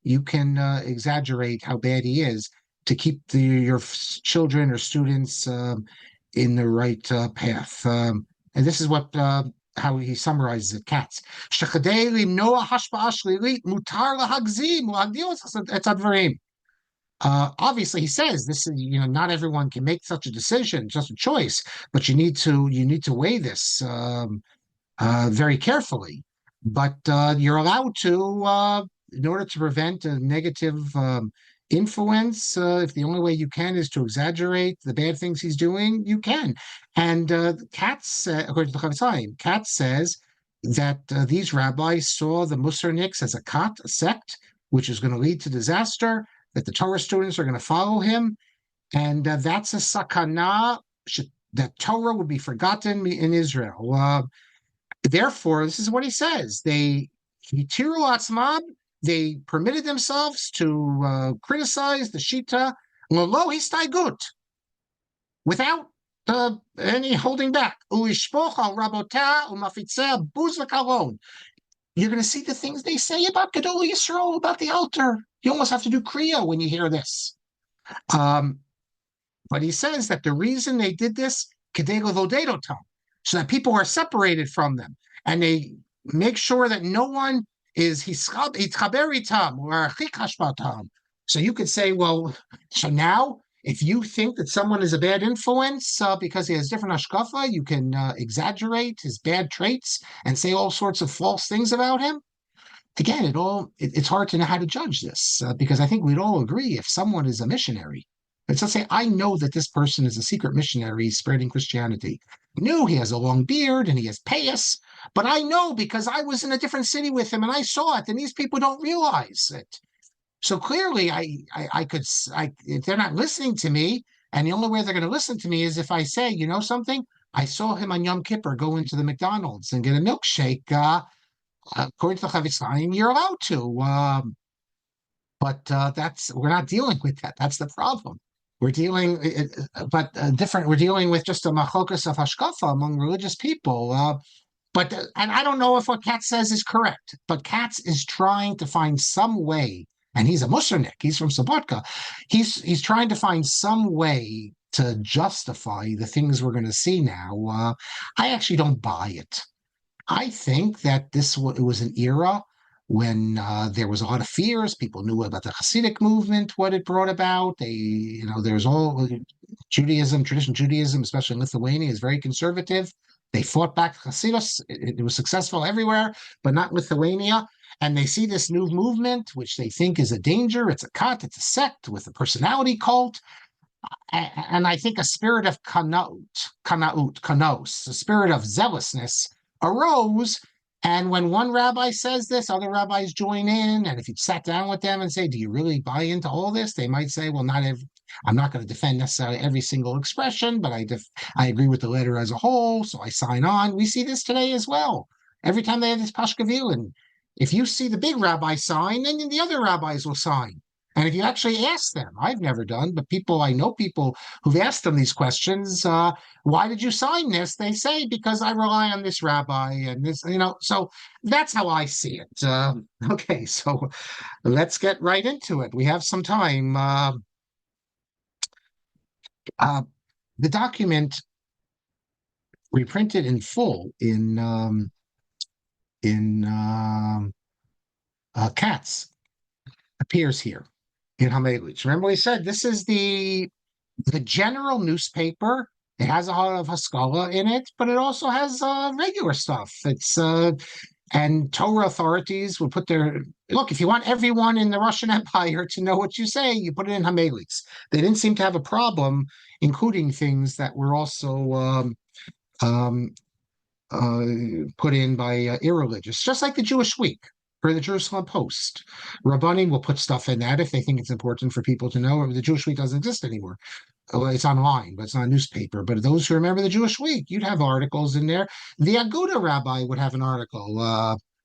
you can exaggerate how bad he is to keep your children or students in the right path. And this is what how he summarizes it. Katz. Obviously, he says this is, not everyone can make such a decision, just a choice, but you need to weigh this very carefully. But you're allowed to, in order to prevent a negative influence, if the only way you can is to exaggerate the bad things he's doing, you can. And Katz, according to the Chofetz Chaim, Katz says that these rabbis saw the Mussarniks as a sect, which is going to lead to disaster, that the Torah students are going to follow him, and that's a sakana that Torah would be forgotten in Israel. Therefore, this is what he says: they hitiru atzmam, they permitted themselves to criticize the shita lolo histaigut without any holding back. Uishpoch al rabota umafitzeh buz v'kalon. You're going to see the things they say about Gedol Yisrael, about the altar. You almost have to do Kriya when you hear this. But he says that the reason they did this, Kedego Vodedotam, so that people are separated from them, and they make sure that no one is Hitzchaberitam or Chikashbatam. So you could say, well, so now if you think that someone is a bad influence because he has different hashkafa, you can exaggerate his bad traits and say all sorts of false things about him. Again, it's hard to know how to judge this because I think we'd all agree if someone is a missionary, let's say I know that this person is a secret missionary spreading Christianity. I knew he has a long beard and he has payas, but I know because I was in a different city with him and I saw it, and these people don't realize it. So clearly, I could, if they're not listening to me, and the only way they're going to listen to me is if I say, you know something, I saw him on Yom Kippur go into the McDonald's and get a milkshake. According to the Chofetz Chaim, you're allowed to, but we're not dealing with that. That's the problem. We're dealing, but different. We're dealing with just a machokas of hashkafa among religious people. And I don't know if what Katz says is correct, but Katz is trying to find some way, and he's a Mussarnik, he's from Sabatka. He's trying to find some way to justify the things we're going to see now. I actually don't buy it. I think that it was an era when there was a lot of fears. People knew about the Hasidic movement, what it brought about. There's all Judaism, traditional Judaism, especially in Lithuania, is very conservative. They fought back Hasidus. It was successful everywhere, but not Lithuania. And they see this new movement, which they think is a danger. It's a cut, it's a sect with a personality cult. And I think a spirit of kanos, a spirit of zealousness arose. And when one rabbi says this, other rabbis join in. And if you sat down with them and say, do you really buy into all this? They might say, well, I'm not going to defend necessarily every single expression, but I agree with the letter as a whole, so I sign on. We see this today as well. Every time they have this Pashkavilin, if you see the big rabbi sign, then the other rabbis will sign. And if you actually ask them, I've never done, but I know people who've asked them these questions, why did you sign this? They say, because I rely on this rabbi and this, so that's how I see it. Okay, so let's get right into it. We have some time. The document reprinted in full in Katz appears here. in Hamelitz. Remember we said this is the general newspaper. It has a lot of Haskalah in it, but it also has regular stuff. It's and Torah authorities would put their look. If you want everyone in the Russian Empire to know what you say, you put it in Hamelitz. They didn't seem to have a problem including things that were also um, uh, put in by irreligious, just like the Jewish Week or the Jerusalem Post. Rabbanim will put stuff in that if they think it's important for people to know. The Jewish Week doesn't exist anymore. Well, it's online, but it's not a newspaper. But those who remember the Jewish Week, you'd have articles in there. The Aguda rabbi would have an article.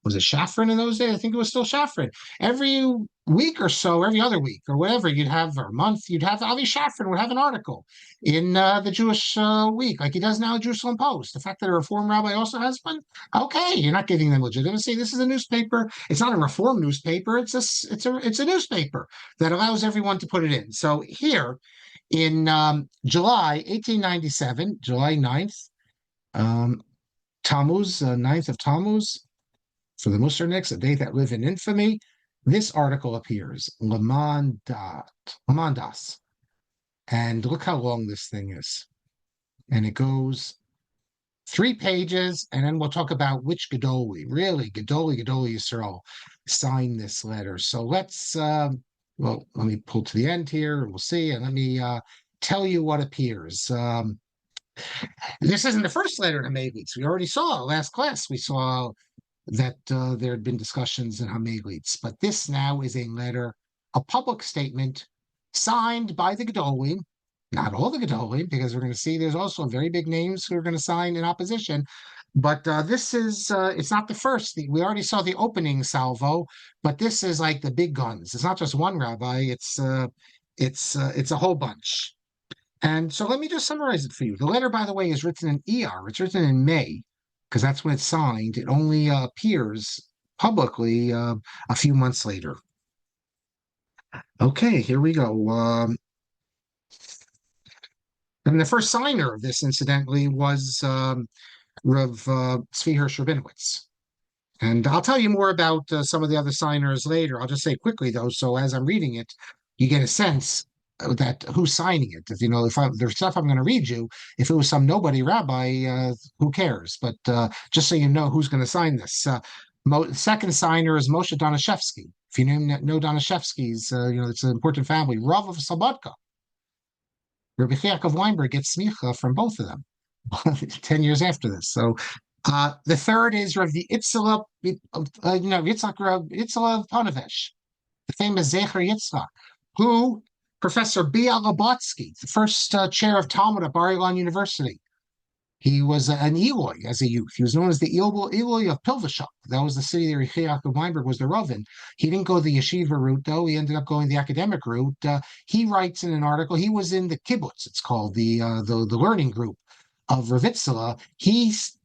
Was it Shafran in those days? I think it was still Shafran. Every week or so, every other week or whatever, you'd have, or a month, you'd have Avi Shafran would have an article in the Jewish Week, like he does now at Jerusalem Post. The fact that a Reform rabbi also has one, okay, you're not giving them legitimacy. This is a newspaper. It's not a Reform newspaper. It's a newspaper that allows everyone to put it in. So here, in July 1897, July 9th, Tammuz, 9th of Tammuz, for the Mussarniks, a day that live in infamy, this article appears, Lamandas. And look how long this thing is. And it goes 3 pages, and then we'll talk about which Gedoli, really, Gedoli Yisrael, signed this letter. So let's well, let me pull to the end here, and we'll see, and let me tell you what appears. This isn't the first letter in Hamelitz. We already saw last class. We saw that there had been discussions in Hamelitz, but this now is a letter, a public statement signed by the Gedolim, not all the Gedolim, because we're going to see there's also very big names who are going to sign in opposition. But this is, it's not the first. We already saw the opening salvo, but this is like the big guns. It's not just one rabbi. It's a whole bunch. And so let me just summarize it for you. The letter, by the way, is written in ER. It's written in May, because that's when it's signed. It only appears publicly a few months later. Okay, here we go. And the first signer of this, incidentally, was Rav Zvi Rabinowitz. And I'll tell you more about some of the other signers later. I'll just say quickly, though, so as I'm reading it, you get a sense that who's signing it. If there's stuff I'm going to read you, if it was some nobody rabbi, who cares? But just so you know who's going to sign this. Second signer is Moshe Donashevsky. If you know Donashevsky's, it's an important family. Rav of Slobodka. Rabbi Yaakov Weinberg gets smicha from both of them 10 years after this. So the third is Rav Yitzhak Ponevezh, the famous Zecher Yitzchak, who Professor B.L. Lobotsky, the first chair of Talmud at Bar-Ilan University. He was an Eloi as a youth. He was known as the Eloi of Pilvashuk. That was the city that Rabbi Yaakov Weinberg was the Rav in. He didn't go the yeshiva route, though. He ended up going the academic route. He writes in an article, he was in the kibbutz, it's called, the learning group of Rav Itzela. He's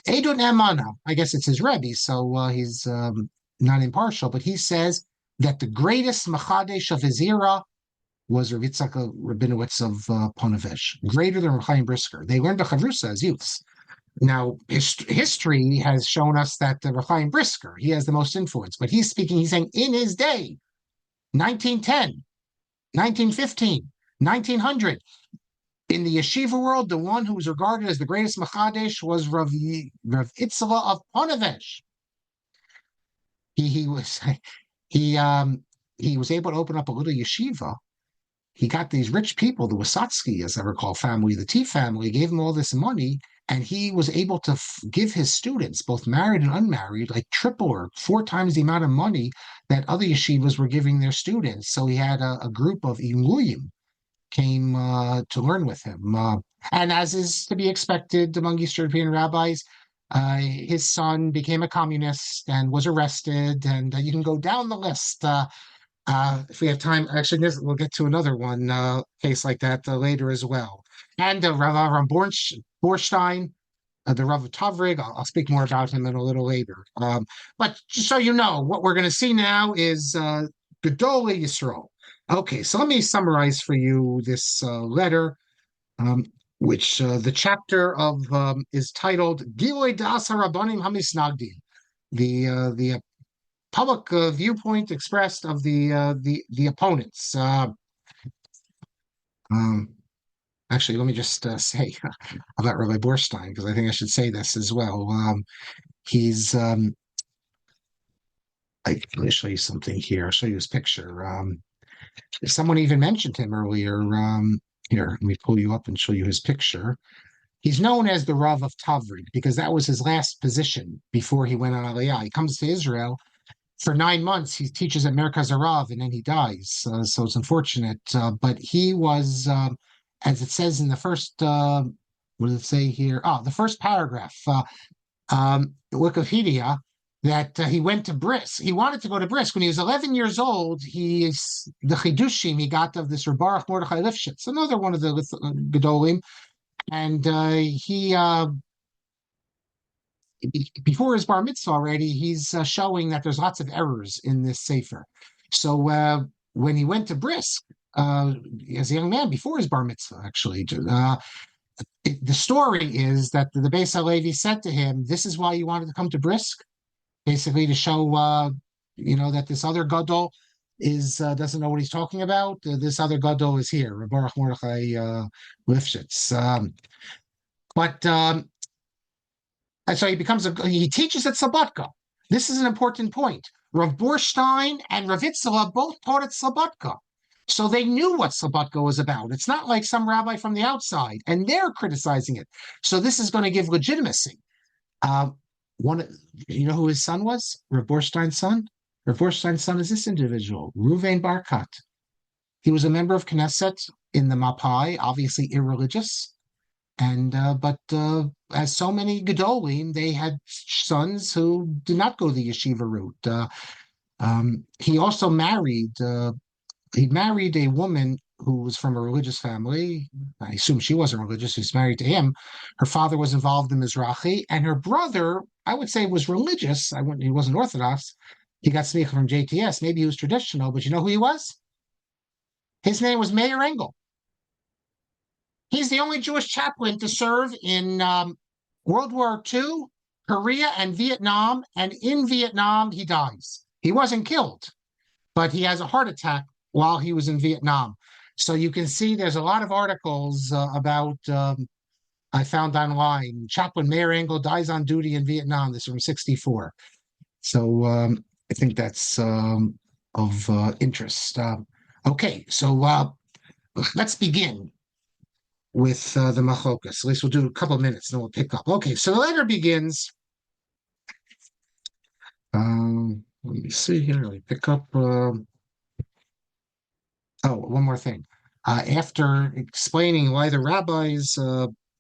Edun Emana, I guess it's his Rebbe, so he's not impartial, but he says that the greatest Machadesh of his era was Rav Yitzhak Rabinowitz of Ponevezh, greater than Rav Chaim Brisker. They learned the Chavrusa as youths. Now, history has shown us that Rav Chaim Brisker, he has the most influence, but he's saying in his day, 1910, 1915, 1900, in the yeshiva world, the one who was regarded as the greatest Machadesh was Rav Itzela of Ponevezh. He was able to open up a little yeshiva. He got these rich people, the Wasatsky, as I recall, family, the T family, gave him all this money, and he was able to give his students, both married and unmarried, like 3 or 4 times the amount of money that other yeshivas were giving their students. So he had a group of Iluyim came to learn with him. And as is to be expected among Eastern European rabbis, his son became a communist and was arrested, and you can go down the list. If we have time, actually, we'll get to another one case like that later as well. And Rav Borstein, the Rav of Tavrig, I'll speak more about him in a little later. But just so you know, what we're going to see now is Gedolei Yisrael. Okay, so let me summarize for you this letter, which the chapter of is titled Giloi Das HaRabbanim HaMisnagdim, the public viewpoint expressed of the opponents. Um, Actually, let me just say about Rabbi Borstein, because I think I should say this as well. He's let me show you something here. I'll show you his picture. Someone even mentioned him earlier. Here, let me pull you up and show you his picture. He's known as the Rav of Tavrid because that was his last position before he went on Aliyah. He comes to Israel for 9 months. He teaches at Merkaz Arav and then he dies. So it's unfortunate. But he was, as it says in the first, what does it say here? Oh, the first paragraph, Wikipedia, that he went to Brisk. He wanted to go to Brisk when he was 11 years old. The chidushim he got of this Baruch Mordechai Lifshitz, another one of the Gedolim, and he before his bar mitzvah already, he's showing that there's lots of errors in this sefer. So when he went to Brisk as a young man before his bar mitzvah, actually, the story is that the Beis HaLevi said to him, "This is why you wanted to come to Brisk." Basically to show that this other gadol is doesn't know what he's talking about. This other gadol is here, Baruch Mordechai Lifshitz. And so he teaches at Slobodka. This is an important point. Rav Borstein and Rav Itzela both taught at Slobodka. So they knew what Slobodka was about. It's not like some rabbi from the outside, and they're criticizing it. So this is going to give legitimacy. You know who his son was? Rav Borstein's son? Rav Borstein's son is this individual, Ruvain Barkat. He was a member of Knesset in the Mapai, obviously irreligious. But as so many Gedolim, they had sons who did not go the yeshiva route. He also married a woman who was from a religious family. I assume she wasn't religious. She's married to him. Her father was involved in Mizrahi, and her brother, I would say, was religious. He wasn't Orthodox. He got smicha from JTS. Maybe he was traditional, but you know who he was? His name was Meir Engel. He's the only Jewish chaplain to serve in World War II, Korea, and Vietnam. And in Vietnam, he dies. He wasn't killed, but he has a heart attack while he was in Vietnam. So you can see there's a lot of articles about, I found online, Chaplain Meir Engel dies on duty in Vietnam. This is from 1964. So I think that's of interest. Okay, so let's begin with the Machokas. At least we'll do a couple of minutes, and then we'll pick up. Okay, so the letter begins. Let me see here. Let me pick up. One more thing. After explaining why the rabbis,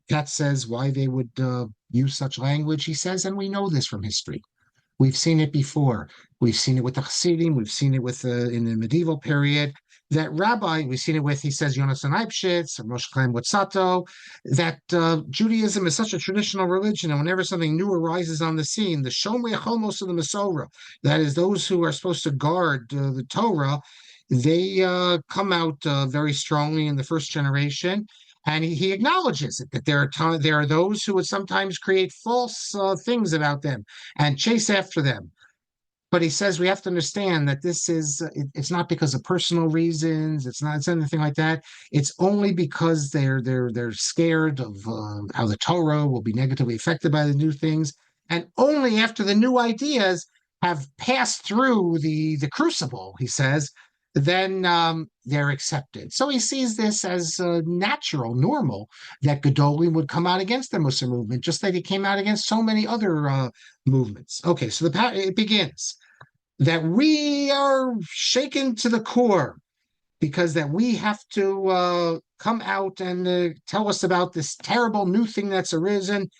Katz says why they would use such language, he says, and we know this from history. We've seen it before. We've seen it with the Chassidim. We've seen it with in the medieval period. That rabbi, we've seen it with, he says, Yonasan Eibschitz or Moshe Chaim Wotzato, that Judaism is such a traditional religion, and whenever something new arises on the scene, the Shomrei Chomos of the Masorah, that is, those who are supposed to guard the Torah, they come out very strongly in the first generation. And he acknowledges it, that there are those who would sometimes create false things about them and chase after them. But he says we have to understand that this is, it's not because of personal reasons. It's anything like that. It's only because they're scared of how the Torah will be negatively affected by the new things. And only after the new ideas have passed through the crucible, he says, then they're accepted. So he sees this as natural, normal, that Gedolim would come out against the Mussar movement, just like he came out against so many other movements. Okay, so it begins that we are shaken to the core because that we have to come out and tell us about this terrible new thing that's arisen.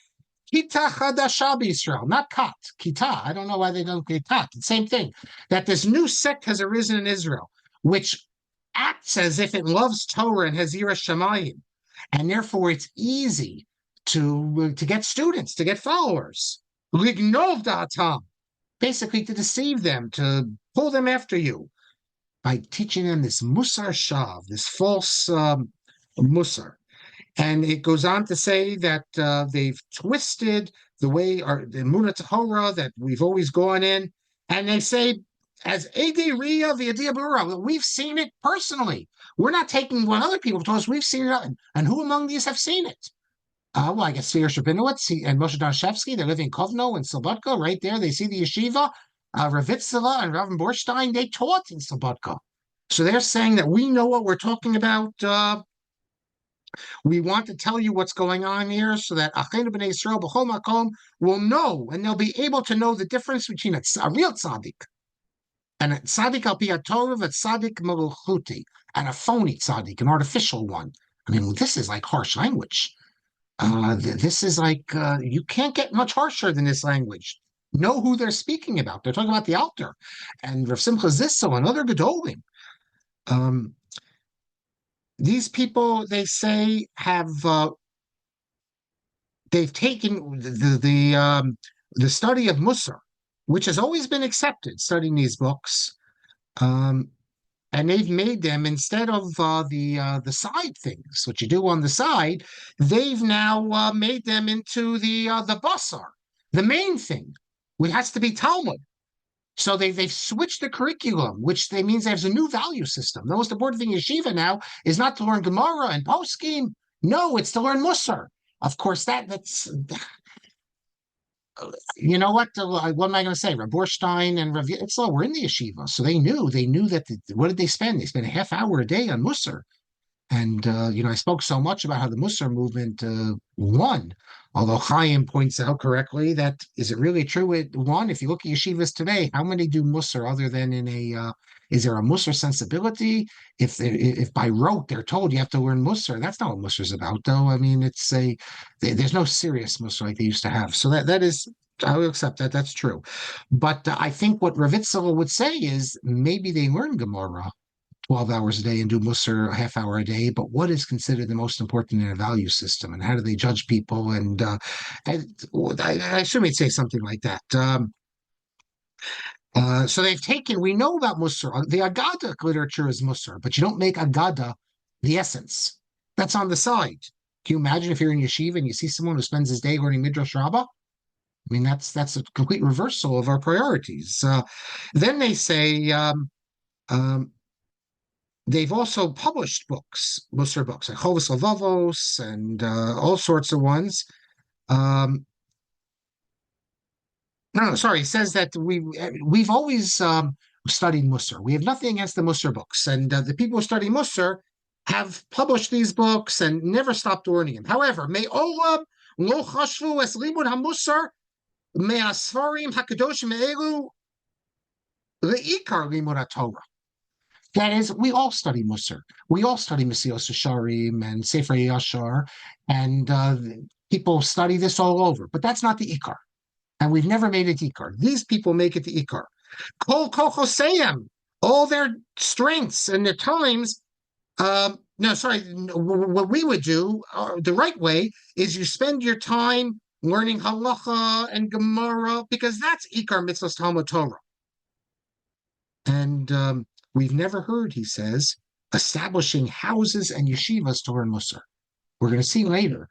Kita Chadasha B'Yisrael, not Kat, Kita. I don't know why they don't get Kat. The same thing. That this new sect has arisen in Israel, which acts as if it loves Torah and has Yiras Shamayim, and therefore it's easy to get students, to get followers. Lignov da'atam, basically to deceive them, to pull them after you by teaching them this Mussar Shav, this false Mussar. And it goes on to say that they've twisted the way, the Emunah Tahora that we've always gone in, And they say, as Ede Ria Viadiabura, we've seen it personally. We're not taking what other people told us. We've seen it. And who among these have seen it? Well, I guess Zvi Rabinowitz and Moshe Darshevsky, they live in Kovno and Slobodka, right there. They see the yeshiva. Ravitzela and Rav Borstein, they taught in Slobodka. So they're saying that we know what we're talking about. We want to tell you what's going on here so that Achenu B'nai Yisrael B'chol Makom will know, and they'll be able to know the difference between a real tzaddik and a tzaddik al pi Torah, a tzaddik meluchuti, and a phony tzaddik, an artificial one. I mean, this is like harsh language. This is like you can't get much harsher than this language. Know who they're speaking about. They're talking about the altar and Rav Simcha Zissel and other gedolim. Um, these people, they say, have they've taken the study of Mussar, which has always been accepted, studying these books, and they've made them instead of the side things, what you do on the side. They've now made them into the basar, the main thing, which has to be Talmud. So they've switched the curriculum, which they means there's a new value system. The most important thing in yeshiva now is not to learn Gemara and poskim. No, it's to learn Mussar. Of course, that's you know what am I going to say? Rav Borstein and Rav Yitzhak were in the yeshiva, so they knew that what did they spend? They spent a half hour a day on Mussar. And I spoke so much about how the Mussar movement won, although Chaim points out correctly that is it really true it won? If you look at yeshivas today, how many do Mussar other than in a is there a Mussar sensibility? If by rote they're told you have to learn Mussar, that's not what Mussar's about, though. I mean, there's no serious Mussar like they used to have. So that is. I will accept that. That's true. But I think what Ravitzel would say is maybe they learn Gemara 12 hours a day and do Mussar a half hour a day, but what is considered the most important in a value system, and how do they judge people? And I assume he'd say something like that. So we know about Mussar. The Agada literature is Mussar, but you don't make Agada the essence. That's on the side. Can you imagine if you're in yeshiva and you see someone who spends his day learning Midrash Rabbah? I mean, that's a complete reversal of our priorities. Then they say, they've also published books, Mussar books, like Chovos Levavos and all sorts of ones. No, sorry. He says that we've always studied Mussar. We have nothing against the Mussar books, and the people who study Mussar have published these books and never stopped learning them. However, me'olam lo chashvu es limud hamussar me'asfarim hakadoshim me'elu le'ikar limud haTorah. That is, we all study Mussar. We all study Mesilas Yesharim and Sefer Yashar, and people study this all over. But that's not the Ikar. And we've never made it Ikar. These people make it the Ikar. Kol Kochoseyam, all their strengths and their times. No, sorry. What we would do, the right way, is you spend your time learning Halacha and Gemara, because that's Ikar Mitzvahs Talmud Torah. And we've never heard, he says, establishing houses and yeshivas to learn Mussar. We're going to see later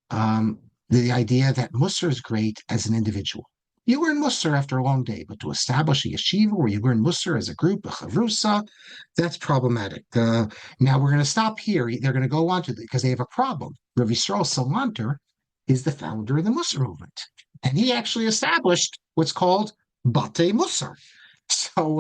the idea that Mussar is great as an individual. You learn Mussar after a long day, but to establish a yeshiva where you learn Mussar as a group, a chavrusa, that's problematic. Now we're going to stop here. They're going to go on to because they have a problem. Rav Yisrael Salanter is the founder of the Mussar movement, and he actually established what's called Batei Mussar. So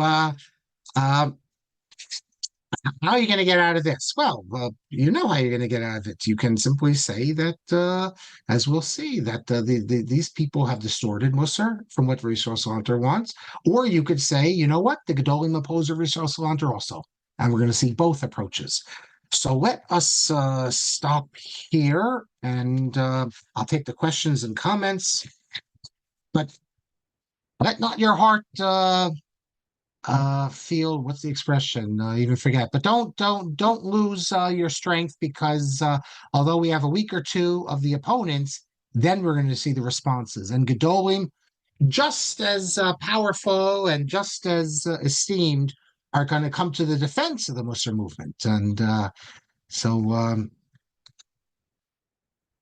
how are you going to get out of this? Well, you know how you're going to get out of it. You can simply say that, as we'll see, that these people have distorted Mussar from what Yisrael Salanter wants. Or you could say, you know what? The Gedolim oppose Yisrael Salanter also. And we're going to see both approaches. So let us stop here, and I'll take the questions and comments. But let not your heart feel, what's the expression, even forget, but don't lose your strength, because although we have a week or two of the opponents, then we're going to see the responses, and Gedolim, just as powerful and just as esteemed, are going to come to the defense of the Mussar movement. And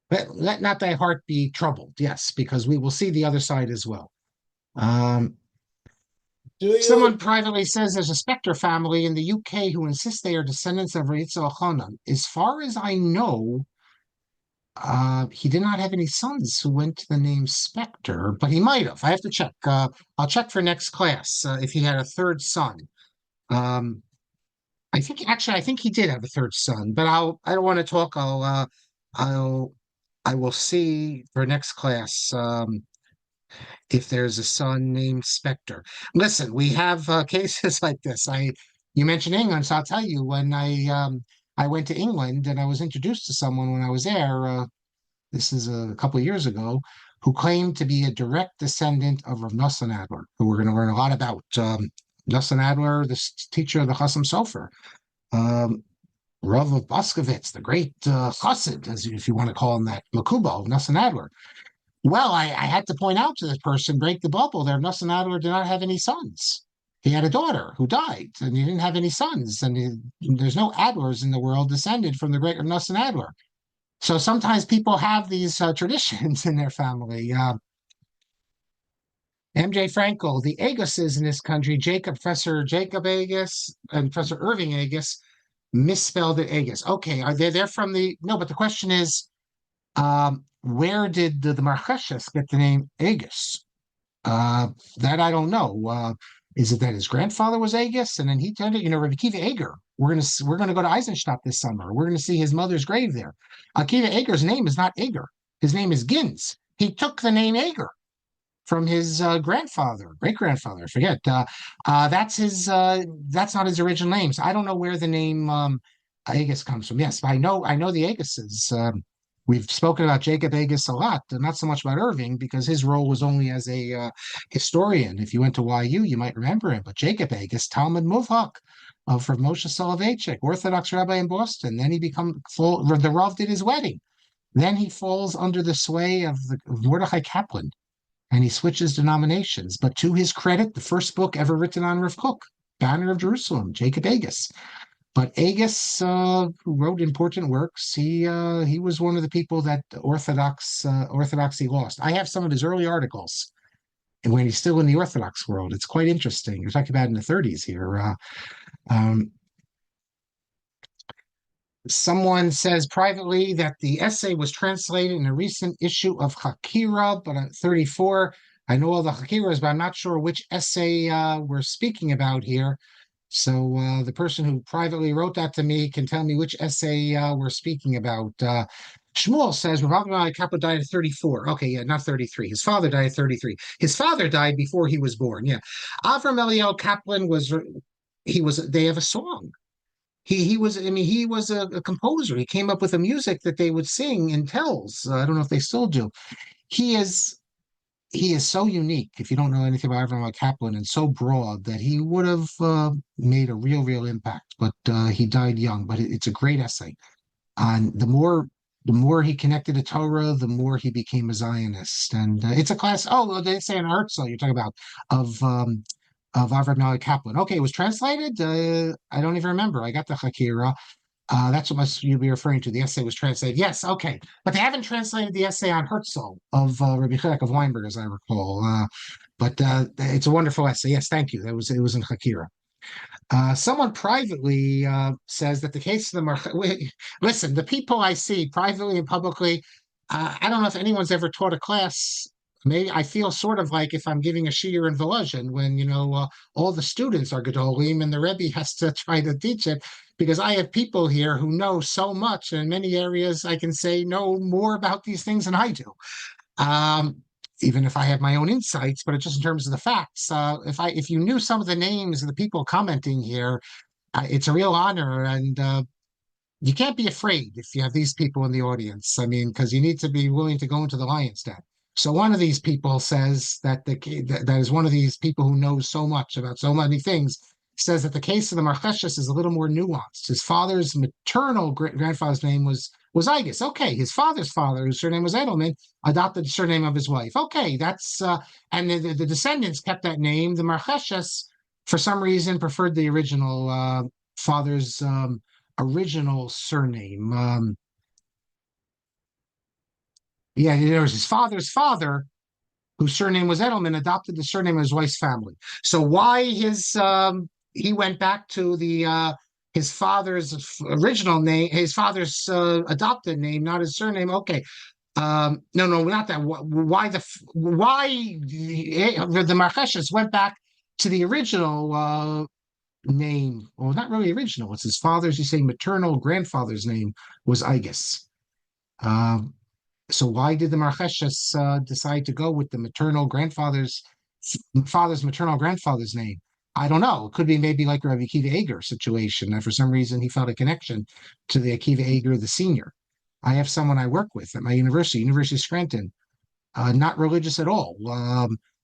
let not thy heart be troubled. Yes, because we will see the other side as well. Do you? Someone privately says there's a Spectre family in the UK who insist they are descendants of Yitzhak Elchanan. As far as I know, he did not have any sons who went to the name Spectre, but he might have. I have to check. I'll check for next class if he had a third son. Um, I think he did have a third son, but I don't want to talk. I'll, I will see for next class. If there's a son named Spectre. Listen, we have cases like this. You mentioned England, so I'll tell you when I went to England and I was introduced to someone when I was there. This is a couple of years ago, who claimed to be a direct descendant of Rav Nosson Adler, who we're going to learn a lot about. Nosson Adler, teacher of the Chassam Sofer, um, Rav of Boskovitz, the great chassid, as if you want to call him that, Makubo, Nosson Adler. Well, I had to point out to this person, break the bubble there. Nosson Adler did not have any sons. He had a daughter who died, and he didn't have any sons. There's no Adlers in the world descended from the great Nosson Adler. So sometimes people have these traditions in their family. MJ Frankel, the Aguses in this country, Professor Jacob Agus and Professor Irving Agus, misspelled it Agus. Okay, are they there from the? No, but the question is, where did the Marcheshes get the name Agus? That I don't know. Is it that his grandfather was Agus, and then he turned it? Rabbi Akiva Eger. We're gonna go to Eisenstadt this summer. We're gonna see his mother's grave there. Akiva Eger's name is not Eger. His name is Gins. He took the name Eger from his grandfather, great grandfather. I forget. That's his. That's not his original name. So I don't know where the name Agus comes from. Yes, but I know the Aguses. We've spoken about Jacob Agus a lot, and not so much about Irving because his role was only as a historian. If you went to YU, you might remember him. But Jacob Agus, Talmud Muvhak of Rav Moshe Soloveitchik, Orthodox rabbi in Boston. Then he become full. The Rav did his wedding. Then he falls under the sway of Mordechai Kaplan, and he switches denominations. But to his credit, the first book ever written on Rav Kook, Banner of Jerusalem, Jacob Agus. But Agus, who wrote important works, he was one of the people that Orthodoxy lost. I have some of his early articles, and when he's still in the Orthodox world, it's quite interesting. You're talking about in the 30s here. Um, Someone says privately that the essay was translated in a recent issue of Hakira, but at 34, I know all the Hakiras, but I'm not sure which essay we're speaking about here. So the person who privately wrote that to me can tell me which essay we're speaking about. Shmuel says Rav Kappa died at 34. Okay, yeah, not 33. His father died at 33. His father died before he was born. Yeah, Avram Eliel Kaplan was. He was. They have a song. He was. I mean, he was a composer. He came up with a music that they would sing in tells. I don't know if they still do. He is he is so unique. If you don't know anything about Avram Kaplan, and so broad that he would have made a real impact. But he died young. But it's a great essay. And the more he connected to Torah, the more he became a Zionist. And it's a class. Oh, well, they say in Herzl you're talking about of um, of Avram Kaplan. Okay, it was translated. I don't even remember. I got the Hakira. That's what must you be referring to. The essay was translated. Yes, okay. But they haven't translated the essay on Herzl of Rabbi Chilek of Weinberg, as I recall. But it's a wonderful essay. Yes, thank you. It was in Hakira. Someone privately says that the case of the listen, the people I see privately and publicly, I don't know if anyone's ever taught a class. Maybe I feel sort of like if I'm giving a shiur in Volozhin when all the students are gedolim and the Rebbe has to try to teach it, because I have people here who know so much, and in many areas I can say know more about these things than I do. Um, Even if I have my own insights, but it's just in terms of the facts. If you knew some of the names of the people commenting here, it's a real honor, and you can't be afraid if you have these people in the audience. I mean, because you need to be willing to go into the lion's den. So one of these people says that is one of these people who knows so much about so many things, says that the case of the Marcheshes is a little more nuanced. His father's maternal grandfather's name was Igus. Okay, his father's father, whose surname was Edelman, adopted the surname of his wife. Okay, that's and the descendants kept that name. The Marcheshes, for some reason, preferred the original father's original surname. Yeah, there was his father's father. whose surname was Edelman, adopted the surname of his wife's family. So why he went back to the his father's original name, his father's adopted name, not his surname. Okay, no, not that. Why the Marcheshes went back to the original name? Well, not really original. It's his father's. You say maternal grandfather's name was Igus. Um, so why did the Marcheshes decide to go with the maternal grandfather's father's maternal grandfather's name? I don't know. It could be maybe like a Rabbi Akiva Eger situation. And for some reason, he felt a connection to the Akiva Eger, the senior. I have someone I work with at my university, University of Scranton, not religious at all.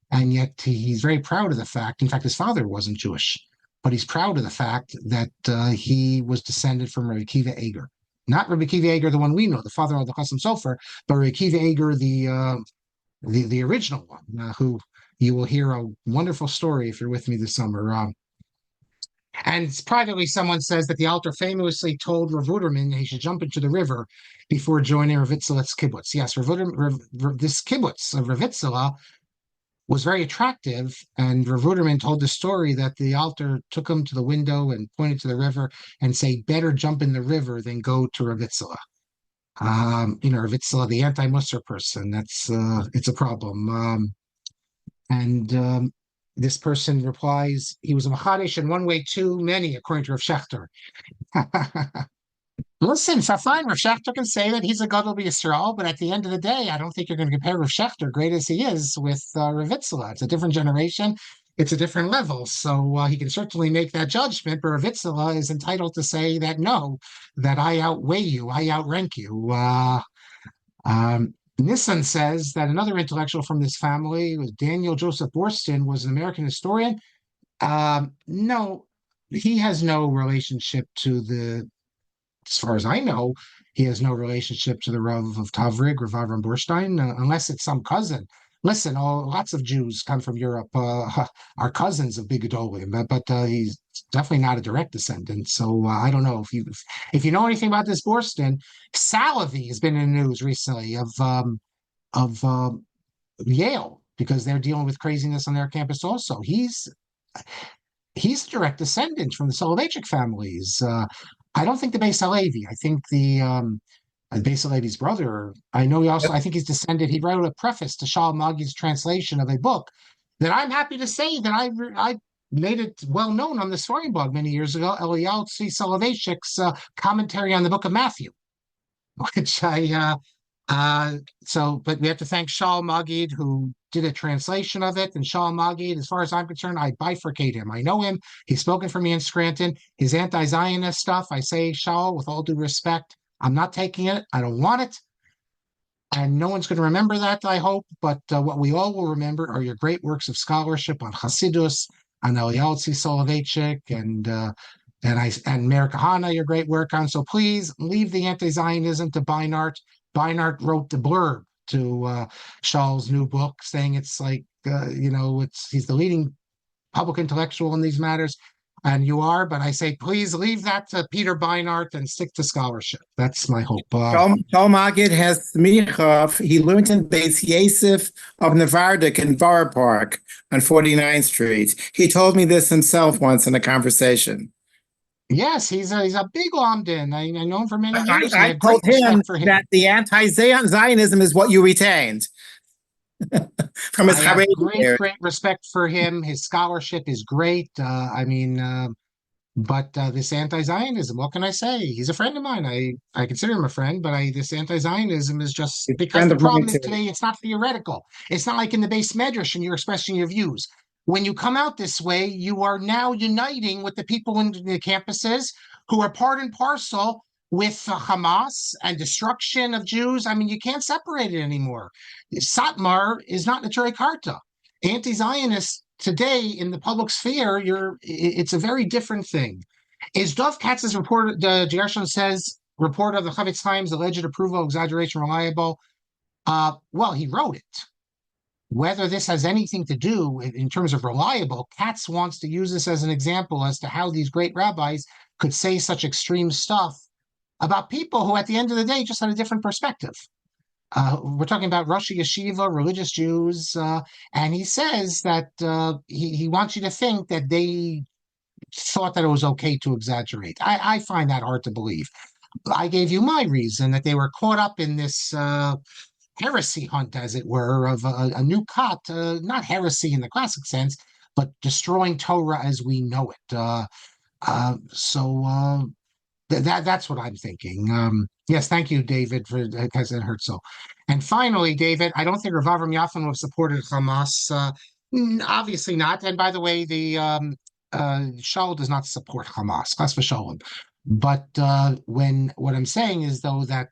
And yet he's very proud of the fact. In fact, his father wasn't Jewish, but he's proud of the fact that he was descended from Rabbi Akiva Eger. Not Rabbi Akiva Eger, the one we know, the father of the Chasam Sofer, but Rabbi Akiva Eger, the original one, who you will hear a wonderful story if you're with me this summer. And privately, someone says that the Alter famously told Rav Uderman he should jump into the river before joining Rav Itzel's kibbutz. Yes, this kibbutz of Rav Itzela was very attractive, and Rav Uderman told the story that the Alter took him to the window and pointed to the river and say, "Better jump in the river than go to Rav Itzela." Rav Itzela, the anti-Mussar person, it's a problem. And this person replies, he was a Machadish in one way too many, according to Rav Shechter. Listen, so fine, Rav Shechter can say that he's a Gadol B'Yisrael, but at the end of the day, I don't think you're going to compare Rav Shechter, great as he is, with Rav Itzela. It's a different generation. It's a different level. So he can certainly make that judgment, but Rav Itzela is entitled to say that, no, that I outweigh you, I outrank you. Nosson says that another intellectual from this family, was Daniel Joseph Boorstin, was an American historian. No, he has no relationship to as far as I know, he has no relationship to the Rav of Tavrig, Rav Avram Borstein, unless it's some cousin. Listen, lots of Jews come from Europe, are cousins of Big Gedolim, but he's definitely not a direct descendant. So I don't know if you know anything about this Boorstin. Salavi has been in the news recently of Yale, because they're dealing with craziness on their campus also. He's a direct descendant from the Soloveitchik families. I don't think the Beis Halevi. I think the Beis Halevi's brother. I know I think he's descended. He wrote a preface to Shalom Magid's translation of a book that I'm happy to say that I made it well known on the Sforim blog many years ago. Eliyahu Tzvi Soloveitchik's commentary on the book of Matthew, which but we have to thank Shalom Magid, who did a translation of it. And Shalom Magid, as far as I'm concerned, I bifurcate him. I know him. He's spoken for me in Scranton. His anti-Zionist stuff, I say, Shal, with all due respect, I'm not taking it. I don't want it. And no one's going to remember that, I hope. But what we all will remember are your great works of scholarship on Hasidus, on Eliyahu Tzvi Soloveitchik, and Meir Kahana, your great work on. So please leave the anti-Zionism to Beinart. Beinart wrote the blurb to Shal's new book, saying it's like, he's the leading public intellectual in these matters, and you are. But I say, please leave that to Peter Beinart and stick to scholarship. That's my hope. Shal Magid has smicha. He learned in Beis Yosef of Nevardik in Borough Park on 49th Street. He told me this himself once in a conversation. Yes, he's a big Lamdan. I know him for many years. I told him that the anti-Zionism is what you retained from his I have great respect for him. His scholarship is great. But this anti-Zionism, what can I say? He's a friend of mine. I consider him a friend, but this anti-Zionism is just because the problem is today, it's not theoretical. It's not like in the base medrash and you're expressing your views. When you come out this way, you are now uniting with the people in the campuses who are part and parcel with Hamas and destruction of Jews. I mean, you can't separate it anymore. Satmar is not Neturei Karta. Anti-Zionists today in the public sphere, it's a very different thing. Is Dov Katz's report, the Gershon says, report of the Chavetz Chaim's alleged approval, exaggeration, reliable? Well, he wrote it. Whether this has anything to do in terms of reliable, Katz wants to use this as an example as to how these great rabbis could say such extreme stuff about people who, at the end of the day, just had a different perspective. we're talking about Rosh Yeshiva, religious Jews, and he says that he wants you to think that they thought that it was okay to exaggerate. I find that hard to believe. I gave you my reason that they were caught up in this heresy hunt, as it were, of a new cut, not heresy in the classic sense, but destroying Torah as we know it. So that's what I'm thinking. Yes, thank you, David, for because it hurt so. And finally, David, I don't think Rav Avram Yafin would have supported Hamas. Obviously not. And by the way, the Shaul does not support Hamas. Chas v'sholom. But when what I'm saying is though that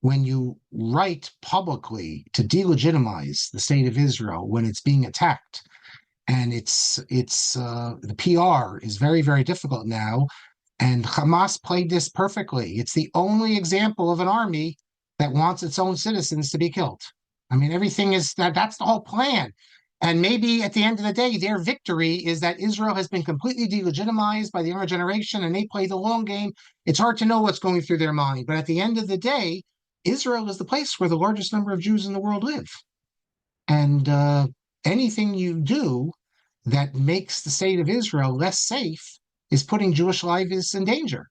when you write publicly to delegitimize the state of Israel when it's being attacked, and it's the PR is very, very difficult now. And Hamas played this perfectly. It's the only example of an army that wants its own citizens to be killed. I mean, everything is that's the whole plan. And maybe at the end of the day, their victory is that Israel has been completely delegitimized by the younger generation and they play the long game. It's hard to know what's going through their mind. But at the end of the day, Israel is the place where the largest number of Jews in the world live. And anything you do that makes the state of Israel less safe is putting Jewish lives in danger.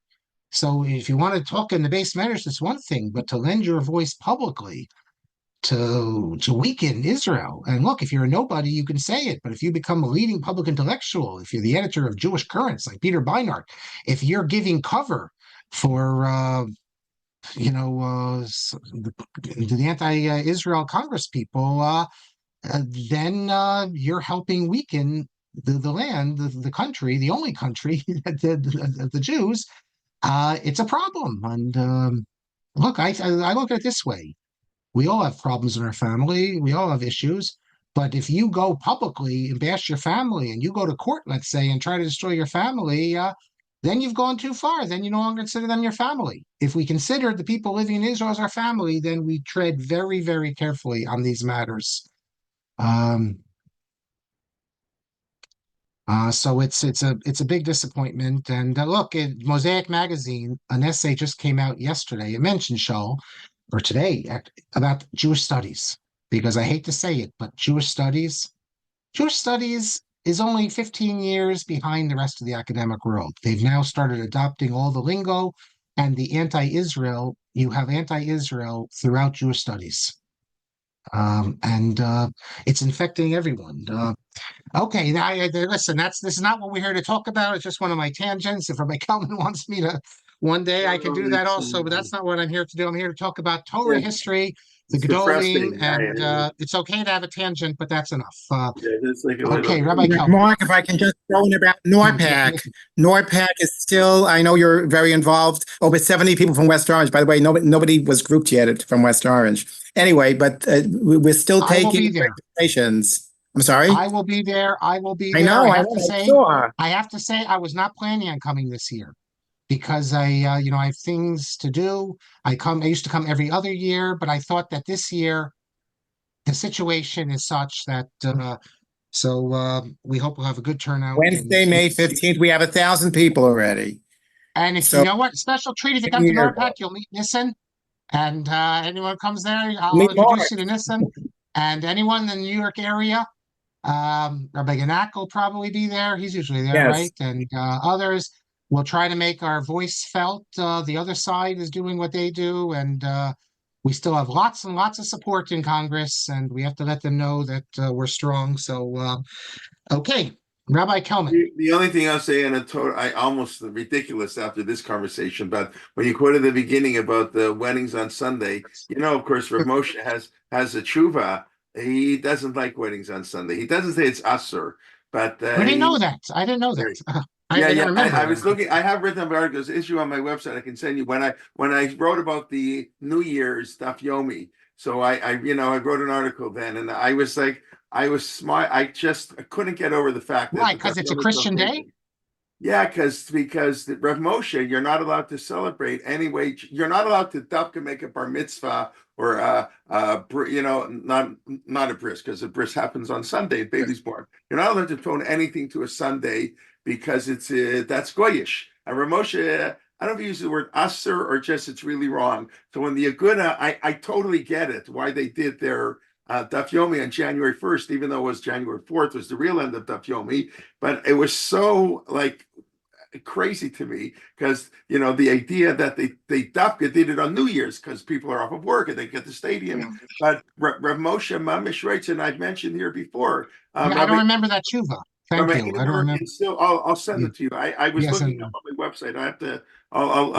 So if you want to talk in the base matters, it's one thing, but to lend your voice publicly to weaken Israel. And look, if you're a nobody, you can say it. But if you become a leading public intellectual, if you're the editor of Jewish Currents like Peter Beinart, if you're giving cover for the anti-Israel Congress people, then you're helping weaken the land, the country, the only country the Jews. It's a problem. And look, I look at it this way. We all have problems in our family. We all have issues. But if you go publicly and bash your family and you go to court, let's say, and try to destroy your family, then you've gone too far. Then you no longer consider them your family. If we consider the people living in Israel as our family, then we tread very, very carefully on these matters. So it's a big disappointment. And look, in Mosaic magazine, an essay just came out yesterday. It mentioned Shaul, or today, about Jewish studies. Because I hate to say it, but Jewish studies is only 15 years behind the rest of the academic world. They've now started adopting all the lingo and the anti-Israel. You have anti-Israel throughout Jewish studies. And it's infecting everyone. Okay, now listen. This is not what we're here to talk about. It's just one of my tangents. If Rabbi Kalman wants me to, one day I can do that also. But that's not what I'm here to do. I'm here to talk about Torah history, the It's Gedolim, depressing. and it's okay to have a tangent, but that's enough. It's like a Okay, little. Rabbi Kalman. Mark, if I can just throw in about NORPAC. NORPAC is still, I know you're very involved. Over 70 people from West Orange. By the way, nobody was grouped yet from West Orange. Anyway, but we're still I will be taking there. registrations. I'm sorry? I will be there. I will be I there. know, I know, I saw. I have to say, I was not planning on coming this year because I have things to do. I used to come every other year, but I thought that this year the situation is such that we hope we'll have a good turnout. Wednesday, May 15th, we have 1,000 people already. And if So, you know what, special treat if you come to NORPAC, you'll meet Nissen. And anyone comes there, I'll introduce you to Nissen. And anyone in the New York area, Rabbi Ganak will probably be there. He's usually there, yes. right? And others will try to make our voice felt. The other side is doing what they do, and we still have lots and lots of support in Congress, and we have to let them know that we're strong. So, okay, Rabbi Kelman. The only thing I'll say, and I almost ridiculous after this conversation, but when you quoted the beginning about the weddings on Sunday, of course, Rav Moshe has a tshuva. He doesn't like weddings on Sunday. He doesn't say it's asur, but I didn't know that. I didn't know that. I was looking. I have written about articles issue on my website. I can send you when I wrote about the New Year's Daf Yomi. So I wrote an article then, and I was like, I was smart. I couldn't get over the fact that why? Because it's a Christian day. Yeah, because the Rav Moshe, you're not allowed to celebrate anyway. You're not allowed to dafka make a bar mitzvah or not a bris, because a bris happens on Sunday. Baby's born. You're not allowed to tone anything to a Sunday because it's that's goyish. And Rav Moshe, I don't know if you use the word usser or just it's really wrong. So when the Aguna, I totally get it why they did their Daf Yomi on January 1st, even though it was January 4th was the real end of Daf Yomi, but it was so like crazy to me because the idea that they dafka did it on New Year's because people are off of work and they get the stadium. But Rav Moshe Mamish writes, and I've mentioned here before. I don't remember that tshuva. Thank you. I don't remember. Still, I'll send it to you. I was Yes, looking up on my website. I have to. I'll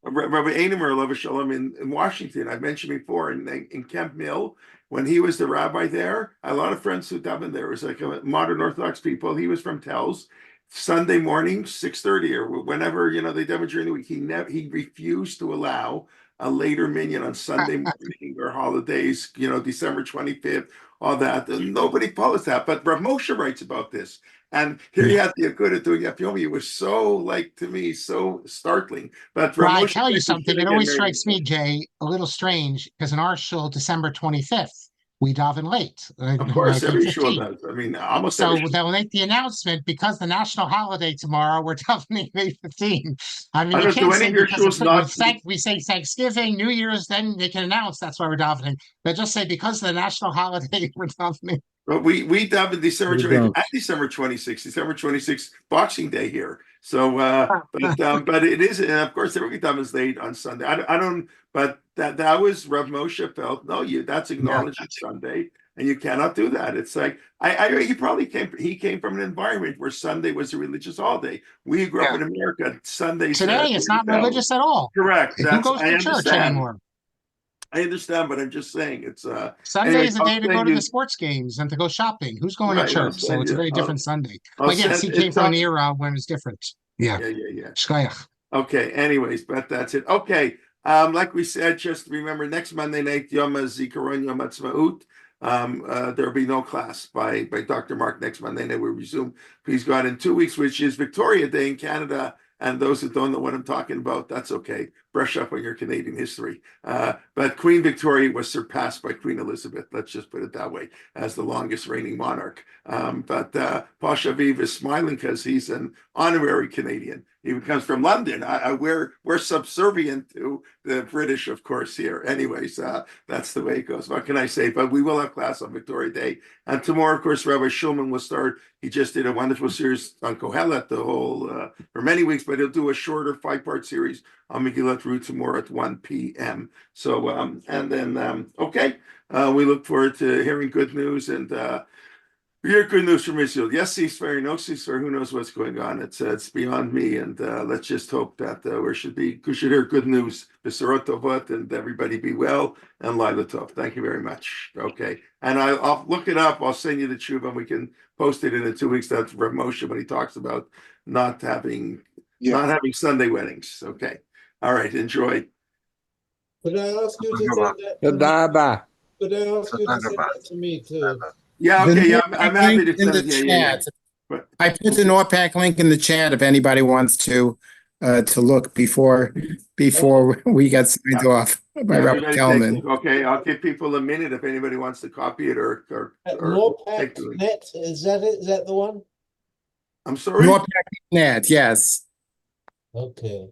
Rabbi Einemer Alav Shalom in Washington. I've mentioned before in Kemp Mill when he was the rabbi there. A lot of friends who davened there. It was like a modern Orthodox people. He was from Telz. Sunday morning, 6:30 or whenever they daven during the week. He refused to allow a later minyan on Sunday morning or holidays. December 25th, all that. And nobody follows that. But Rav Moshe writes about this. And here you had the Aguda doing Yomi. It was so, like, to me, so startling. But well, I tell you something, it always strikes me, Jay, a little strange, because in our shul, December 25th, we daven late. Of course, every shul 15. does. I mean, almost every So they'll make the announcement, because the national holiday tomorrow, we're davening May 15. I mean, you can't say because we say Thanksgiving, New Year's, then they can announce that's why we're davening. But just say because of the national holiday, we're davening. But we daven December 20th and December 26th, December 26th, Boxing Day here. So, but it is, and of course, every time is late on Sunday. I don't, but that was Rav Moshe felt that's acknowledging Sunday, and you cannot do that. It's like he came from an environment where Sunday was a religious holiday. We grew up in America. Sundays today it's not religious at all. Correct. Who goes to church anymore? I understand, but I'm just saying it's Sunday is the day to go to the sports games and to go shopping. Who's going to church? So it's a very different Sunday. But yes, he came from an era when it was different. Yeah. Okay. Anyways, but that's it. Okay. Like we said, just remember next Monday night, Yom HaZikaron, Yom HaTzmaut. There'll be no class by Dr. Marc next Monday night. We resume. Please God in 2 weeks, which is Victoria Day in Canada. And those who don't know what I'm talking about, that's okay. Brush up on your Canadian history. But Queen Victoria was surpassed by Queen Elizabeth, let's just put it that way, as the longest reigning monarch. But Pasha Aviv is smiling because he's an honorary Canadian. He comes from London. We're subservient to the British, of course, here. Anyways, that's the way it goes. What can I say? But we will have class on Victoria Day. And tomorrow, of course, Rabbi Shulman will start. He just did a wonderful series on Kohelet, the whole, for many weeks, but he'll do a shorter 5-part series on Megillat Ruth tomorrow at 1 p.m. So, and then, okay, we look forward to hearing good news and we hear good news from Israel. Yes, ceasefire, no ceasefire, who knows what's going on. It's beyond me, and let's just hope that we should hear good news. B'sorot tovot, and everybody be well, and Laila Tov. Thank you very much. Okay, and I'll look it up. I'll send you the tshuva, and we can post it in 2 weeks. That's Rav Moshe when he talks about not having Sunday weddings. Okay, all right, enjoy. Could I ask you to send that? Could I ask you to send that to me too? Yeah, okay, yeah, I'm happy to send it. Yeah. I put the NORPAC link in the chat if anybody wants to look before we got signed off by Robert Kelman. Okay, I'll give people a minute if anybody wants to copy it or NORPAC.net, is that it? Is that the one? I'm sorry? NORPAC.net, yes. Okay.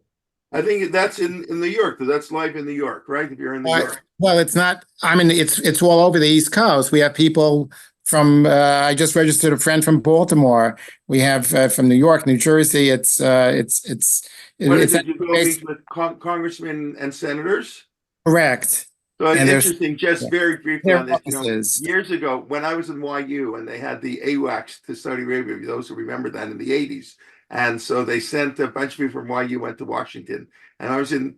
I think that's in New York. That's live in New York, right? If you're in New York. Well, it's not. I mean, it's all over the East Coast. We have people from. I just registered a friend from Baltimore. We have from New York, New Jersey. It's. What is it? You go meet with congressmen and senators? Correct. So it's interesting. Just very briefly on this. Years ago, when I was in YU and they had the AWACS to Saudi Arabia, those who remember that in the 80s. And so they sent a bunch of people from YU went to Washington. And I was in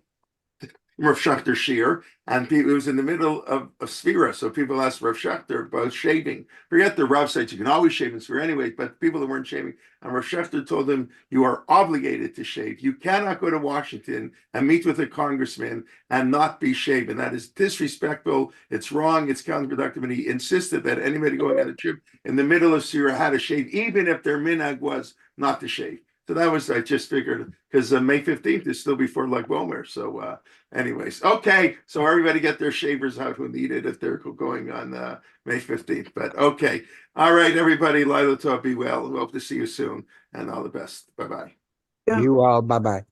Rav Schachter Shir, and it was in the middle of Sphira. So people asked Rav Schachter about shaving. Forget the Rav said you can always shave in Sphira anyway, but people that weren't shaving. And Rav Schachter told them, you are obligated to shave. You cannot go to Washington and meet with a congressman and not be shaven. That is disrespectful. It's wrong. It's counterproductive. And he insisted that anybody going on a trip in the middle of Sphira had to shave, even if their minhag was not to shave. So that was, I just figured, because May 15th is still before Lag Bomer. So anyways, okay. So everybody get their shavers out who need it if they're going on May 15th. But okay. All right, everybody. Laila Tov, be well. We hope to see you soon. And all the best. Bye-bye. You all. Bye-bye.